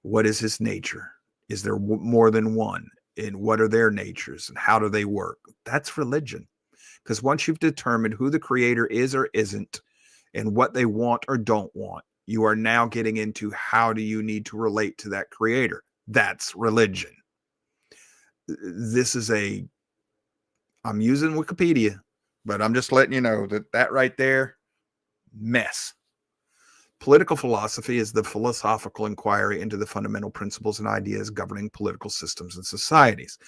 what is his nature? Is there more than one? And what are their natures? And how do they work? That's religion. Because once you've determined who the creator is or isn't, and what they want or don't want, you are now getting into how do you need to relate to that creator. That's religion. This is I'm using Wikipedia, but I'm just letting you know that right there, mess. Political philosophy is the philosophical inquiry into the fundamental principles and ideas governing political systems and societies.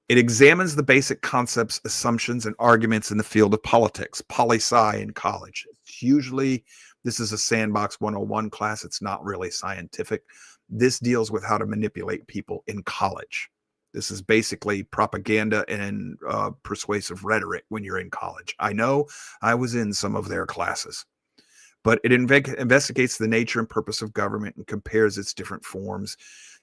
It examines the basic concepts, assumptions, and arguments in the field of politics, poli-sci in college. This is a Sandbox 101 class. It's not really scientific. This deals with how to manipulate people in college. This is basically propaganda and persuasive rhetoric when you're in college. I know I was in some of their classes. But it investigates the nature and purpose of government and compares its different forms.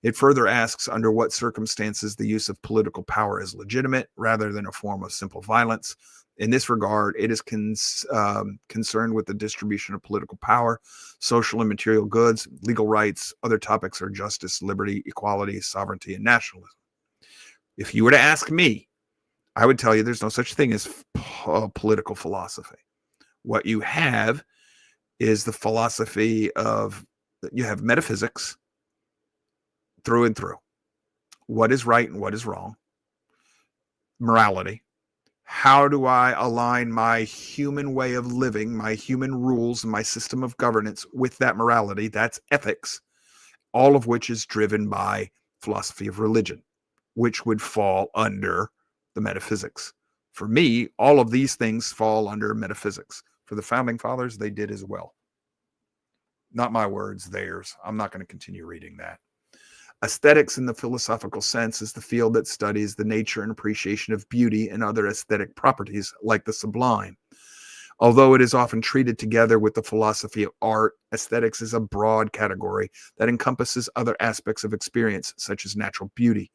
It further asks under what circumstances the use of political power is legitimate rather than a form of simple violence. In this regard, it is concerned with the distribution of political power, social and material goods, legal rights. Other topics are justice, liberty, equality, sovereignty, and nationalism. If you were to ask me, I would tell you there's no such thing as political philosophy. What you have is the philosophy of, you have metaphysics through and through. What is right and what is wrong? Morality. How do I align my human way of living, my human rules, and my system of governance with that morality? That's ethics, all of which is driven by philosophy of religion, which would fall under the metaphysics. For me, all of these things fall under metaphysics. For the founding fathers, they did as well. Not my words, theirs. I'm not going to continue reading that. Aesthetics in the philosophical sense is the field that studies the nature and appreciation of beauty and other aesthetic properties like the sublime. Although it is often treated together with the philosophy of art, aesthetics is a broad category that encompasses other aspects of experience, such as natural beauty.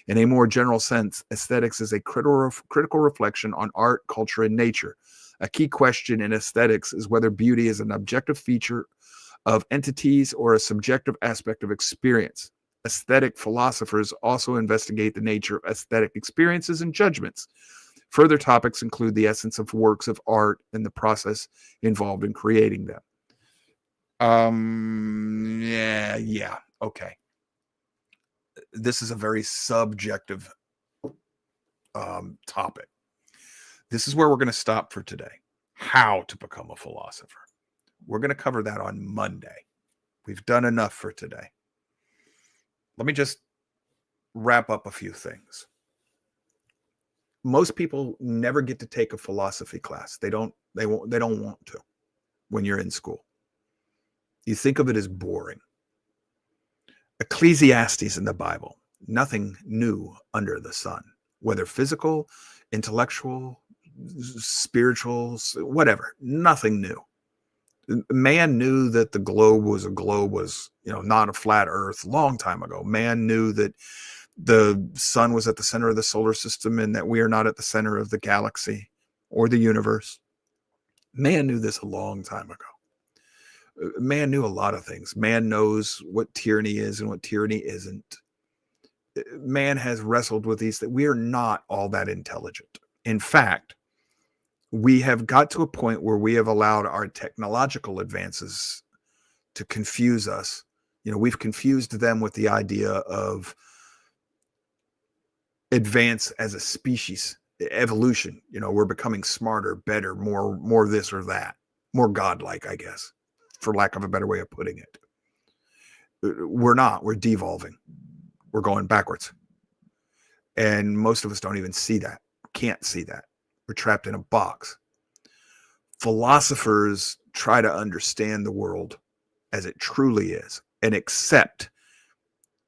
In a more general sense, aesthetics is a critical reflection on art, culture, and nature. A key question in aesthetics is whether beauty is an objective feature of entities or a subjective aspect of experience. Aesthetic philosophers also investigate the nature of aesthetic experiences and judgments. Further topics include the essence of works of art and the process involved in creating them. Okay. This is a very subjective topic. This is where we're going to stop for today. How to become a philosopher. We're going to cover that on Monday. We've done enough for today. Let me just wrap up a few things. Most people never get to take a philosophy class. They don't want to when you're in school. You think of it as boring. Ecclesiastes in the Bible, nothing new under the sun, whether physical, intellectual, spiritual, whatever, nothing new. Man knew that the globe was not a flat earth long time ago. Man knew that the sun was at the center of the solar system and that we are not at the center of the galaxy or the universe. Man knew this a long time ago. Man knew a lot of things. Man knows what tyranny is and what tyranny isn't. Man has wrestled with these, that we are not all that intelligent. In fact, we have got to a point where we have allowed our technological advances to confuse us. We've confused them with the idea of advance as a species, evolution. We're becoming smarter, better, more this or that, more godlike, I guess, for lack of a better way of putting it. We're not. We're devolving. We're going backwards. And most of us don't even see that, can't see that. We're trapped in a box. Philosophers try to understand the world as it truly is and accept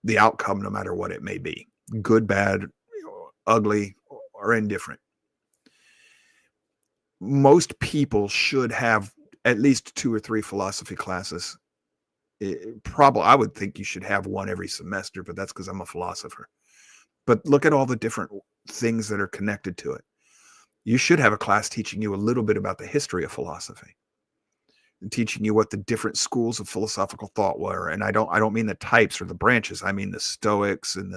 the outcome no matter what it may be, good, bad, ugly, or indifferent. Most people should have at least 2 or 3 philosophy classes. I would think you should have one every semester, but that's because I'm a philosopher. But look at all the different things that are connected to it. You should have a class teaching you a little bit about the history of philosophy. teaching you what the different schools of philosophical thought were. And I don't mean the types or the branches. I mean the Stoics and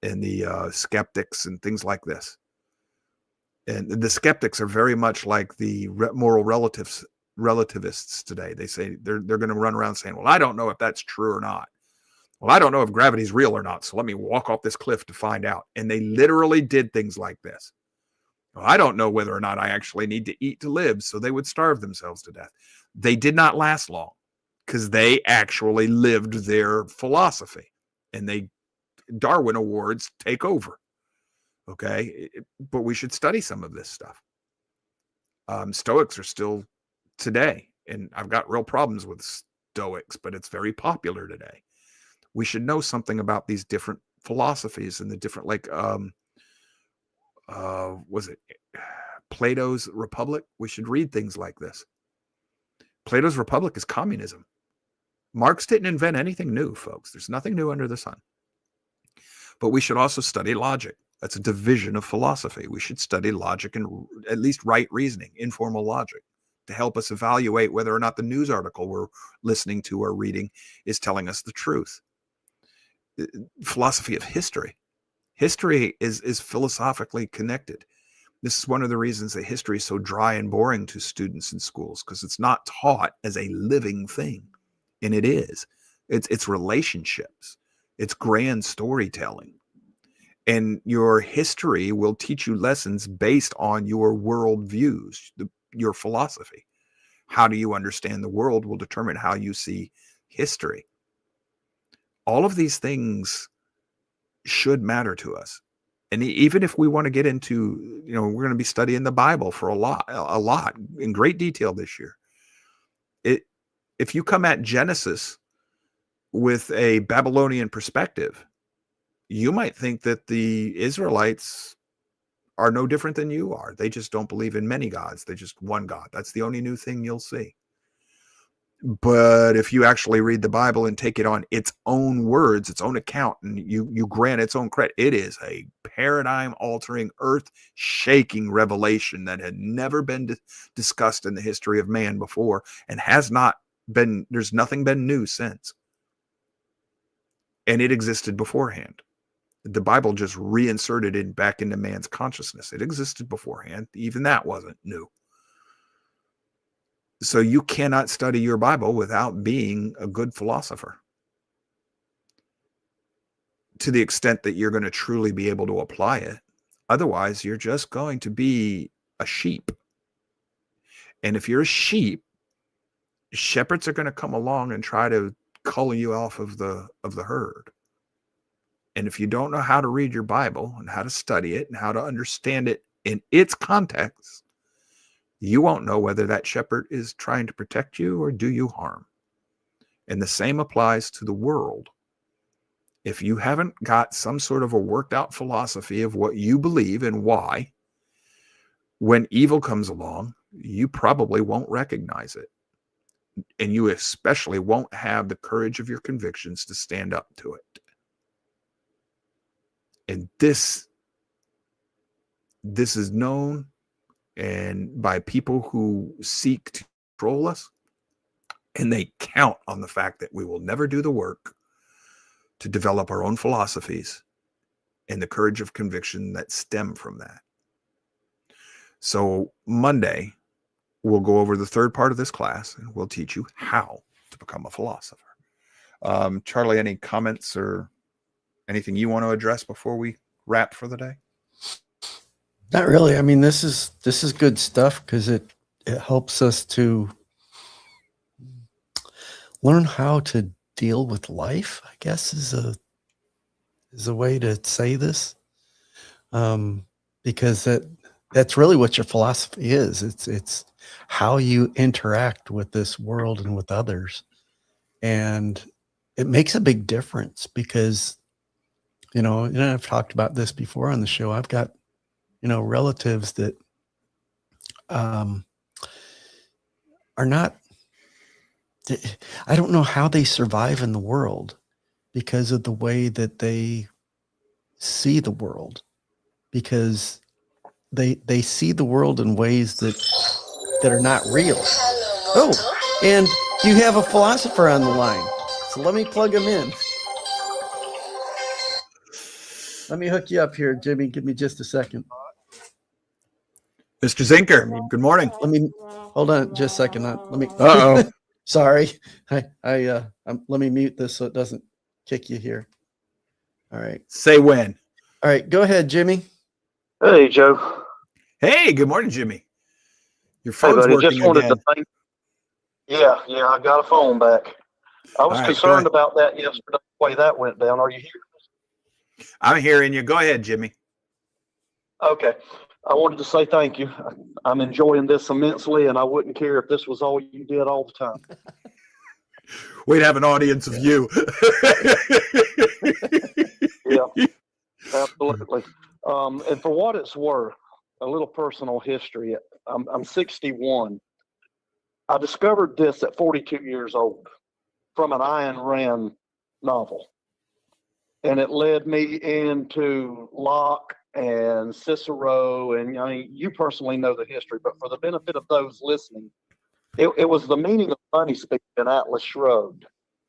the skeptics and things like this. And the skeptics are very much like the moral relativists today. They say they're going to run around saying, well, I don't know if that's true or not. Well, I don't know if gravity's real or not, so let me walk off this cliff to find out. And they literally did things like this. Well, I don't know whether or not I actually need to eat to live, so they would starve themselves to death. They did not last long because they actually lived their philosophy, and Darwin Awards take over. Okay, but we should study some of this stuff. Stoics are still today, and I've got real problems with Stoics, but it's very popular today. We should know something about these different philosophies and the different, like, was it Plato's Republic? We should read things like this. Plato's Republic is communism. Marx didn't invent anything new, folks. There's nothing new under the sun. But we should also study logic. That's a division of philosophy. We should study logic and at least right reasoning, informal logic, to help us evaluate whether or not the news article we're listening to or reading is telling us the truth. Philosophy of history. History is philosophically connected. This is one of the reasons that history is so dry and boring to students in schools, because it's not taught as a living thing. And it is. It's relationships. It's grand storytelling. And your history will teach you lessons based on your world views, your philosophy. How do you understand the world will determine how you see history. All of these things should matter to us. And even if we want to get into, we're going to be studying the Bible for a lot in great detail this year. If you come at Genesis with a Babylonian perspective, you might think that the Israelites are no different than you are. They just don't believe in many gods. They just one God. That's the only new thing you'll see. But if you actually read the Bible and take it on its own words, its own account, and you grant its own credit, it is a paradigm-altering, earth-shaking revelation that had never been discussed in the history of man before, and there's nothing been new since. And it existed beforehand. The Bible just reinserted it back into man's consciousness. It existed beforehand. Even that wasn't new. So you cannot study your Bible without being a good philosopher, to the extent that you're going to truly be able to apply it. Otherwise, you're just going to be a sheep. And if you're a sheep, shepherds are going to come along and try to cull you off of the herd. And if you don't know how to read your Bible and how to study it and how to understand it in its context, you won't know whether that shepherd is trying to protect you or do you harm. And the same applies to the world. If you haven't got some sort of a worked out philosophy of what you believe and why, when evil comes along, you probably won't recognize it. And you especially won't have the courage of your convictions to stand up to it. And this is known and by people who seek to control us, and they count on the fact that we will never do the work to develop our own philosophies and the courage of conviction that stem from that. So Monday, we'll go over the third part of this class, and we'll teach you how to become a philosopher. Charlie, any comments or anything you want to address before we wrap for the day? Not really. I mean, this is good stuff because it helps us to learn how to deal with life, I guess is a way to say this. Because that's really what your philosophy is. It's how you interact with this world and with others. And it makes a big difference because, I've talked about this before on the show. I've got, relatives that are not, I don't know how they survive in the world because of the way that they see the world, because they see the world in ways that are not real. Oh, And you have a philosopher on the line. So let me plug him in. Let me hook you up here, Jimmy. Give me just a second. Mr. Zinker, good morning. Let me hold on just a second. Let me. Uh-oh. Sorry. Let me mute this so it doesn't kick you here. All right. Say when. All right. Go ahead, Jimmy. Hey, Joe. Hey, good morning, Jimmy. Your Hey, phone's buddy. working Just wanted again. to thank. Yeah, I got a phone back. I was All right, concerned about that yesterday, the way that went down. Are you here? I'm hearing you. Go ahead, Jimmy. Okay. I wanted to say thank you. I'm enjoying this immensely, and I wouldn't care if this was all you did all the time. We'd have an audience of you. Yeah, absolutely. And for what it's worth, a little personal history. I'm 61. I discovered this at 42 years old from an Ayn Rand novel. And it led me into Locke and Cicero. And I mean, you personally know the history, but for the benefit of those listening, it was the meaning of money speak in Atlas Shrugged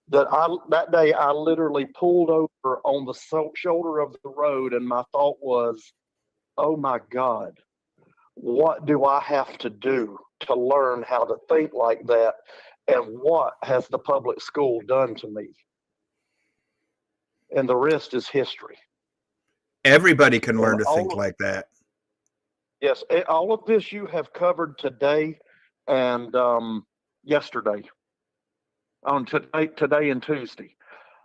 that day I literally pulled over on the shoulder of the road, and my thought was, oh my God, what do I have to do to learn how to think like that? And what has the public school done to me? And the rest is history. Everybody can learn And to think like that. Yes, all of this you have covered today and yesterday, on today and Tuesday.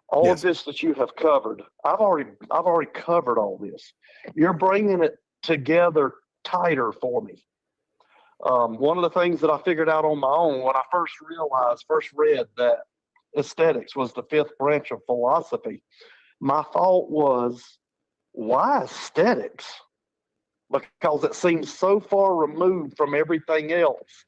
All Yes. of this that you have covered, I've already covered all this. You're bringing it together tighter for me. One of the things that I figured out on my own when I first read that aesthetics was the fifth branch of philosophy, my thought was, why aesthetics? Because it seems so far removed from everything else.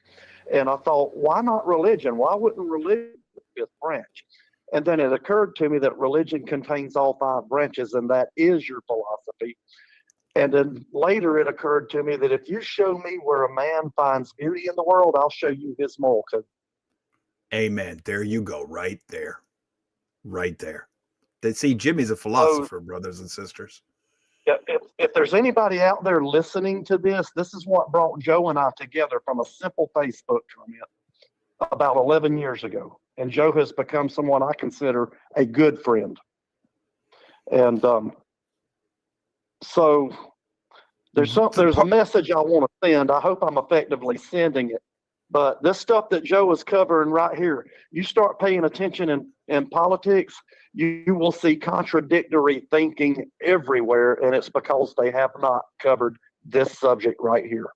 And I thought, why not religion? Why wouldn't religion be the fifth branch? And then it occurred to me that religion contains all five branches, and that is your philosophy. And then later it occurred to me that if you show me where a man finds beauty in the world, I'll show you his moral code. Amen. There you go. Right there. Right there. See, Jimmy's a philosopher, brothers and sisters. If there's anybody out there listening to this, this is what brought Joe and I together from a simple Facebook comment about 11 years ago. And Joe has become someone I consider a good friend. And so there's a message I want to send. I hope I'm effectively sending it. But this stuff that Joe is covering right here, you start paying attention in politics, you will see contradictory thinking everywhere, and it's because they have not covered this subject right here.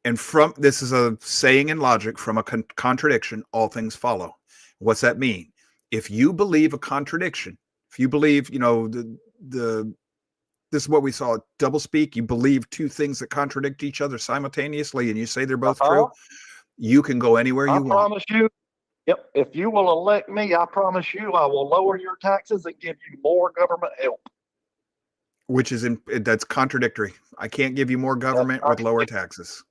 And this is a saying in logic, from a contradiction, all things follow. What's that mean? If you believe a contradiction, if you believe, this is what we saw, double speak, you believe two things that contradict each other simultaneously, and you say they're both true, you can go anywhere you want. I promise you, yep, if you will elect me, I promise you I will lower your taxes and give you more government help. Which is, that's contradictory. I can't give you more government with lower taxes.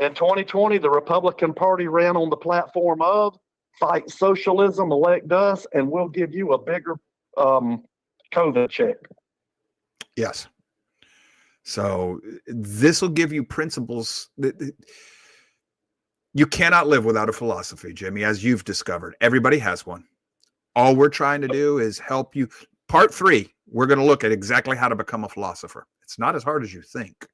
In 2020, the Republican Party ran on the platform of fight socialism, elect us, and we'll give you a bigger COVID check. Yes. So this will give you principles that you cannot live without a philosophy, Jimmy, as you've discovered. Everybody has one. All we're trying to do is help you. Part 3, we're going to look at exactly how to become a philosopher. It's not as hard as you think.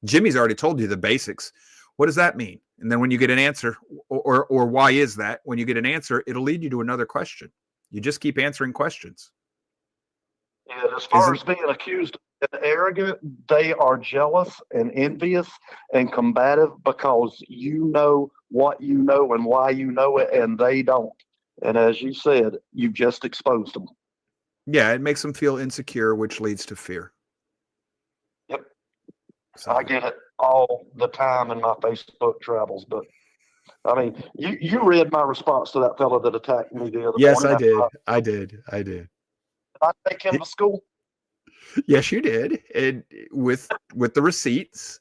Jimmy's already told you the basics. What does that mean? And then when you get an answer, or why is that? When you get an answer, it'll lead you to another question. You just keep answering questions. Yeah, as far as being accused of arrogant, they are jealous and envious and combative because you know what you know and why you know it, and they don't. And as you said, you just exposed them. Yeah, it makes them feel insecure, which leads to fear. Yep. So I get it all the time in my Facebook travels, but I mean, you read my response to that fellow that attacked me the other morning. Yes, I did. I did. Did I take him to school? Yes, you did. And with the receipts.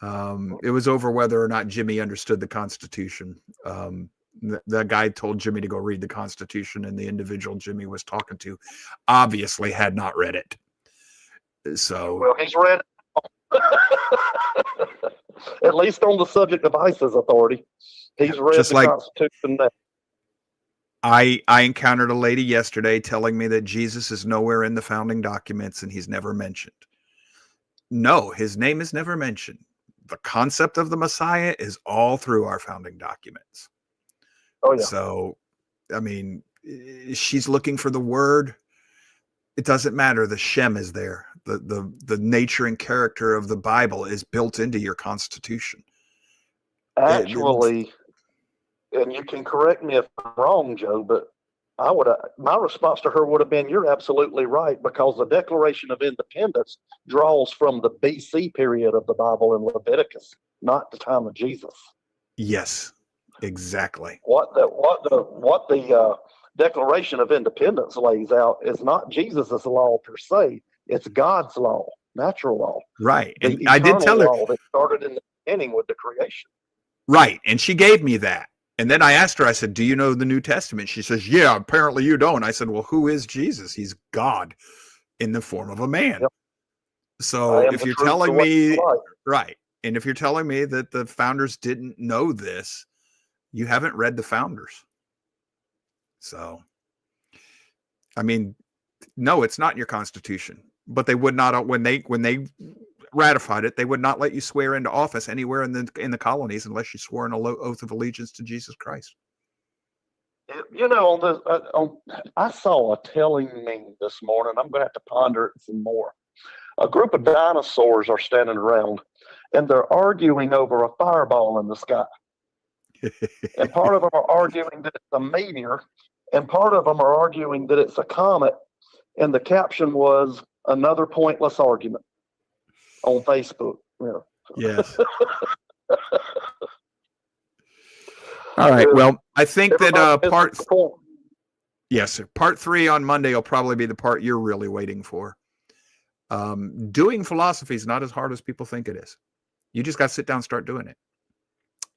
It was over whether or not Jimmy understood the Constitution. The guy told Jimmy to go read the Constitution, and the individual Jimmy was talking to obviously had not read it. So, well, he's read at least on the subject of ISIS authority. He's read just the like Constitution now. I encountered a lady yesterday telling me that Jesus is nowhere in the founding documents and he's never mentioned. No, his name is never mentioned. The concept of the Messiah is all through our founding documents. Oh yeah. So, I mean, she's looking for the word. It doesn't matter. The Shem is there. The nature and character of the Bible is built into your Constitution. Actually, and you can correct me if I'm wrong, Joe, but my response to her would have been, you're absolutely right, because the Declaration of Independence draws from the BC period of the Bible in Leviticus, not the time of Jesus. Yes, exactly. What the Declaration of Independence lays out is not Jesus's law per se; it's God's law, natural law, Right. the And I did tell her law that started in the beginning with the creation. right, and she gave me that. And then I asked her, I said, do you know the New Testament? She says, yeah, apparently you don't. I said, well, who is Jesus? He's God in the form of a man. Yep. So if you're telling me, right, and if you're telling me that the founders didn't know this, you haven't read the founders. So, I mean, no, it's not in your Constitution. But they would not, when they ratified it, they would not let you swear into office anywhere in the colonies unless you swore an oath of allegiance to Jesus Christ. You know, I saw a telling meme this morning. I'm going to have to ponder it some more. A group of dinosaurs are standing around, and they're arguing over a fireball in the sky. And part of them are arguing that it's a meteor, and part of them are arguing that it's a comet. And the caption was, another pointless argument, on Facebook. Yeah. Yes. All right. Well, I think that part 3 on Monday will probably be the part you're really waiting for. Doing philosophy is not as hard as people think it is. You just got to sit down and start doing it.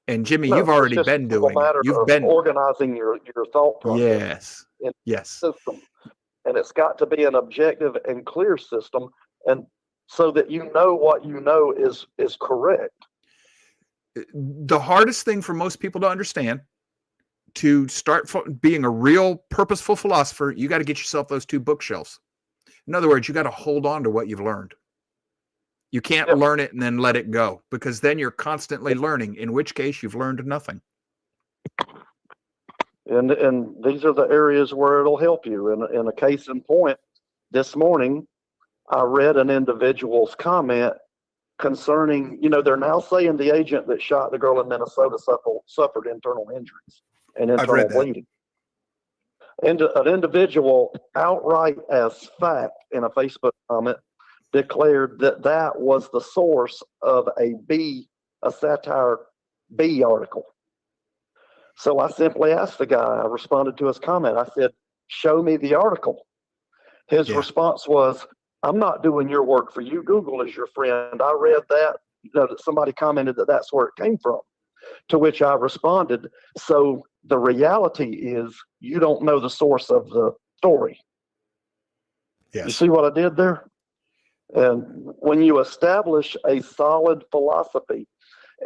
And Jimmy, you've already been doing it. You've been organizing your thought process. Yes. System. And it's got to be an objective and clear system, and so that you know what you know is correct. The hardest thing for most people to understand, to start being a real purposeful philosopher, you got to get yourself those 2 bookshelves. In other words, you got to hold on to what you've learned. You can't learn it and then let it go, because then you're constantly learning, in which case you've learned nothing. And these are the areas where it'll help you. In a case in point, this morning, I read an individual's comment concerning, they're now saying the agent that shot the girl in Minnesota suffered internal injuries and internal bleeding. And an individual outright as fact in a Facebook comment declared that was the source of a satire B article. So I simply asked the guy, I responded to his comment. I said, show me the article. His response was, I'm not doing your work for you. Google is your friend. I read that, that somebody commented that that's where it came from. To which I responded, so the reality is you don't know the source of the story. Yes. You see what I did there? And when you establish a solid philosophy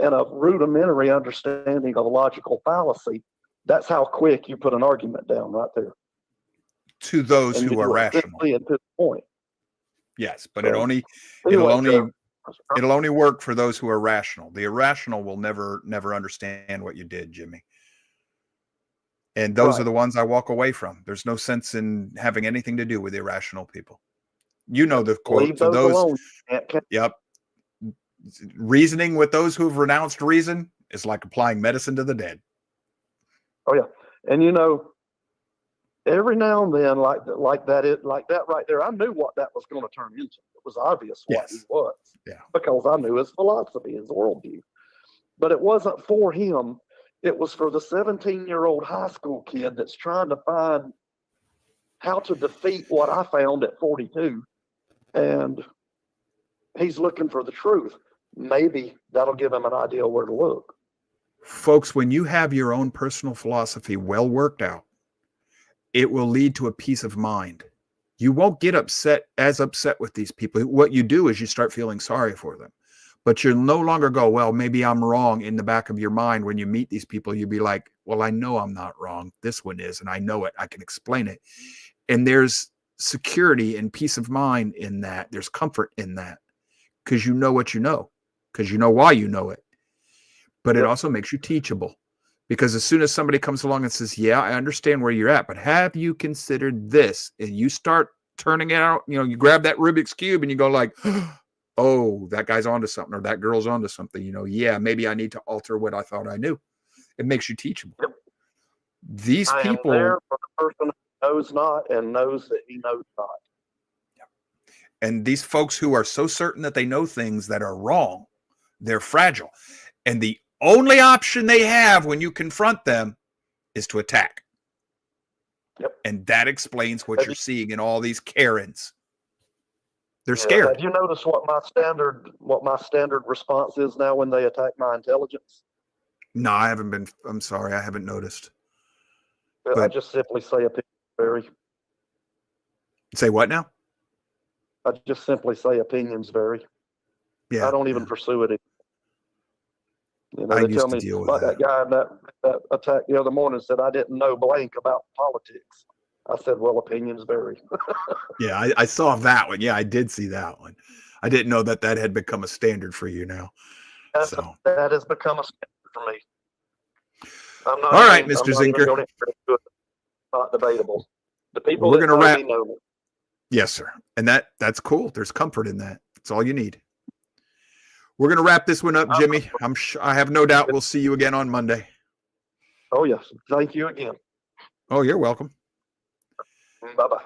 and a rudimentary understanding of a logical fallacy, that's how quick you put an argument down right there. To those who are rational. And to the point. Yes, but it'll only work for those who are rational. The irrational will never understand what you did, Jimmy. And those are the ones I walk away from. There's no sense in having anything to do with irrational people. You know the quote to those. Yep. Reasoning with those who have renounced reason is like applying medicine to the dead. Oh yeah, and every now and then, like that right there, I knew what that was going to turn into. It was obvious what he was, because I knew his philosophy, his worldview. But it wasn't for him. It was for the 17-year-old high school kid that's trying to find how to defeat what I found at 42, and he's looking for the truth. maybe that'll give them an idea where to look. Folks, when you have your own personal philosophy well worked out, it will lead to a peace of mind. You won't get upset with these people. What you do is you start feeling sorry for them. But you'll no longer go, well, maybe I'm wrong. In the back of your mind, when you meet these people, you'll be like, well, I know I'm not wrong. This one is, and I know it. I can explain it. And there's security and peace of mind in that. There's comfort in that because you know what you know, because you know why you know it. But it also makes you teachable, because as soon as somebody comes along and says, yeah, I understand where you're at, but have you considered this? And you start turning it out, you grab that Rubik's Cube and you go like, oh, that guy's onto something, or that girl's onto something, yeah, maybe I need to alter what I thought I knew. It makes you teachable. Yep. These I people am there for the person who knows not and knows that he knows not. And these folks who are so certain that they know things that are wrong, they're fragile. And the only option they have when you confront them is to attack. Yep. And that explains what you're seeing in all these Karens. They're scared. Have you noticed what my standard response is now when they attack my intelligence? No, I'm sorry, I haven't noticed. I just simply say opinions vary. Say what now? I just simply say opinions vary. Yeah. I don't even pursue it. I they used tell to me deal with like that guy that attacked the other morning said I didn't know blank about politics. I said, well, opinions vary. Yeah, I saw that one. Yeah, I did see that one. I didn't know that had become a standard for you now. That has become a standard for me. I'm not all right, Mr. Zinker. Not debatable. The people We're that going to wrap. Me know me. Yes, sir. And that's cool. There's comfort in that. That's all you need. We're going to wrap this one up, Jimmy. I have no doubt we'll see you again on Monday. Oh, yes. Thank you again. Oh, you're welcome. Bye-bye.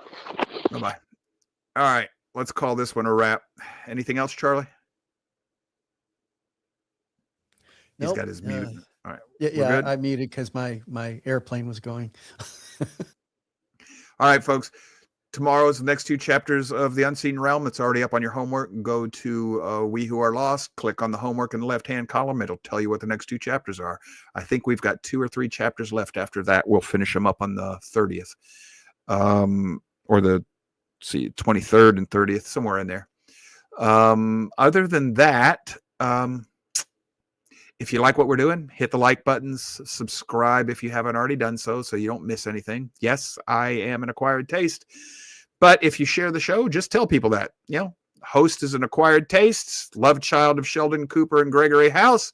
Bye-bye. All right. Let's call this one a wrap. Anything else, Charlie? Nope. He's got his mute. All right. Yeah, I muted because my airplane was going. All right, folks. Tomorrow's the next 2 chapters of The Unseen Realm. It's already up on your homework. Go to We Who Are Lost. Click on the homework in the left-hand column. It'll tell you what the next 2 chapters are. I think we've got 2 or 3 chapters left after that. We'll finish them up on the 30th. Or the 23rd and 30th, somewhere in there. Other than that, if you like what we're doing, hit the like buttons, subscribe if you haven't already done so you don't miss anything. Yes, I am an acquired taste. But if you share the show, just tell people that. Host is an acquired taste, love child of Sheldon Cooper and Gregory House,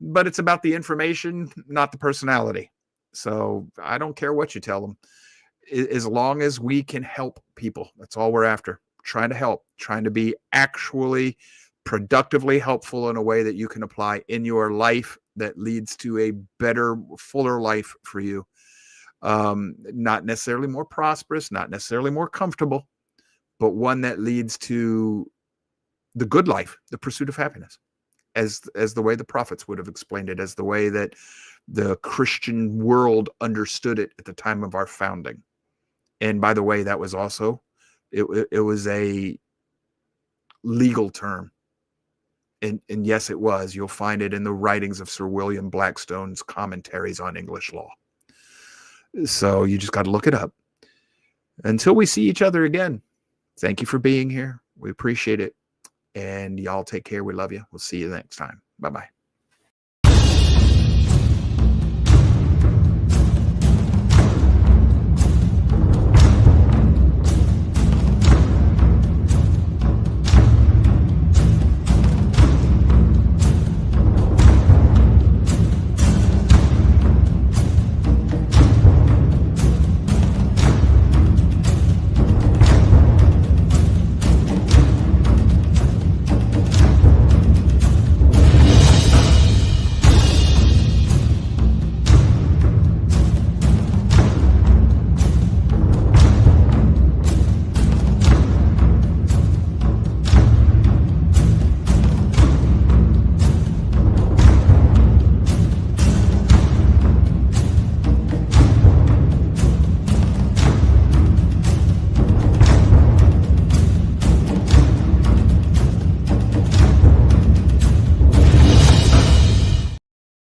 but it's about the information, not the personality. So I don't care what you tell them. As long as we can help people, that's all we're after. Trying to help, trying to be actually productively helpful in a way that you can apply in your life that leads to a better, fuller life for you. Not necessarily more prosperous, not necessarily more comfortable, but one that leads to the good life, the pursuit of happiness, as the way the prophets would have explained it, as the way that the Christian world understood it at the time of our founding. And by the way, that was also, it was a legal term. And yes, it was. You'll find it in the writings of Sir William Blackstone's commentaries on English law. So you just got to look it up. Until we see each other again, thank you for being here. We appreciate it. And y'all take care. We love you. We'll see you next time. Bye-bye.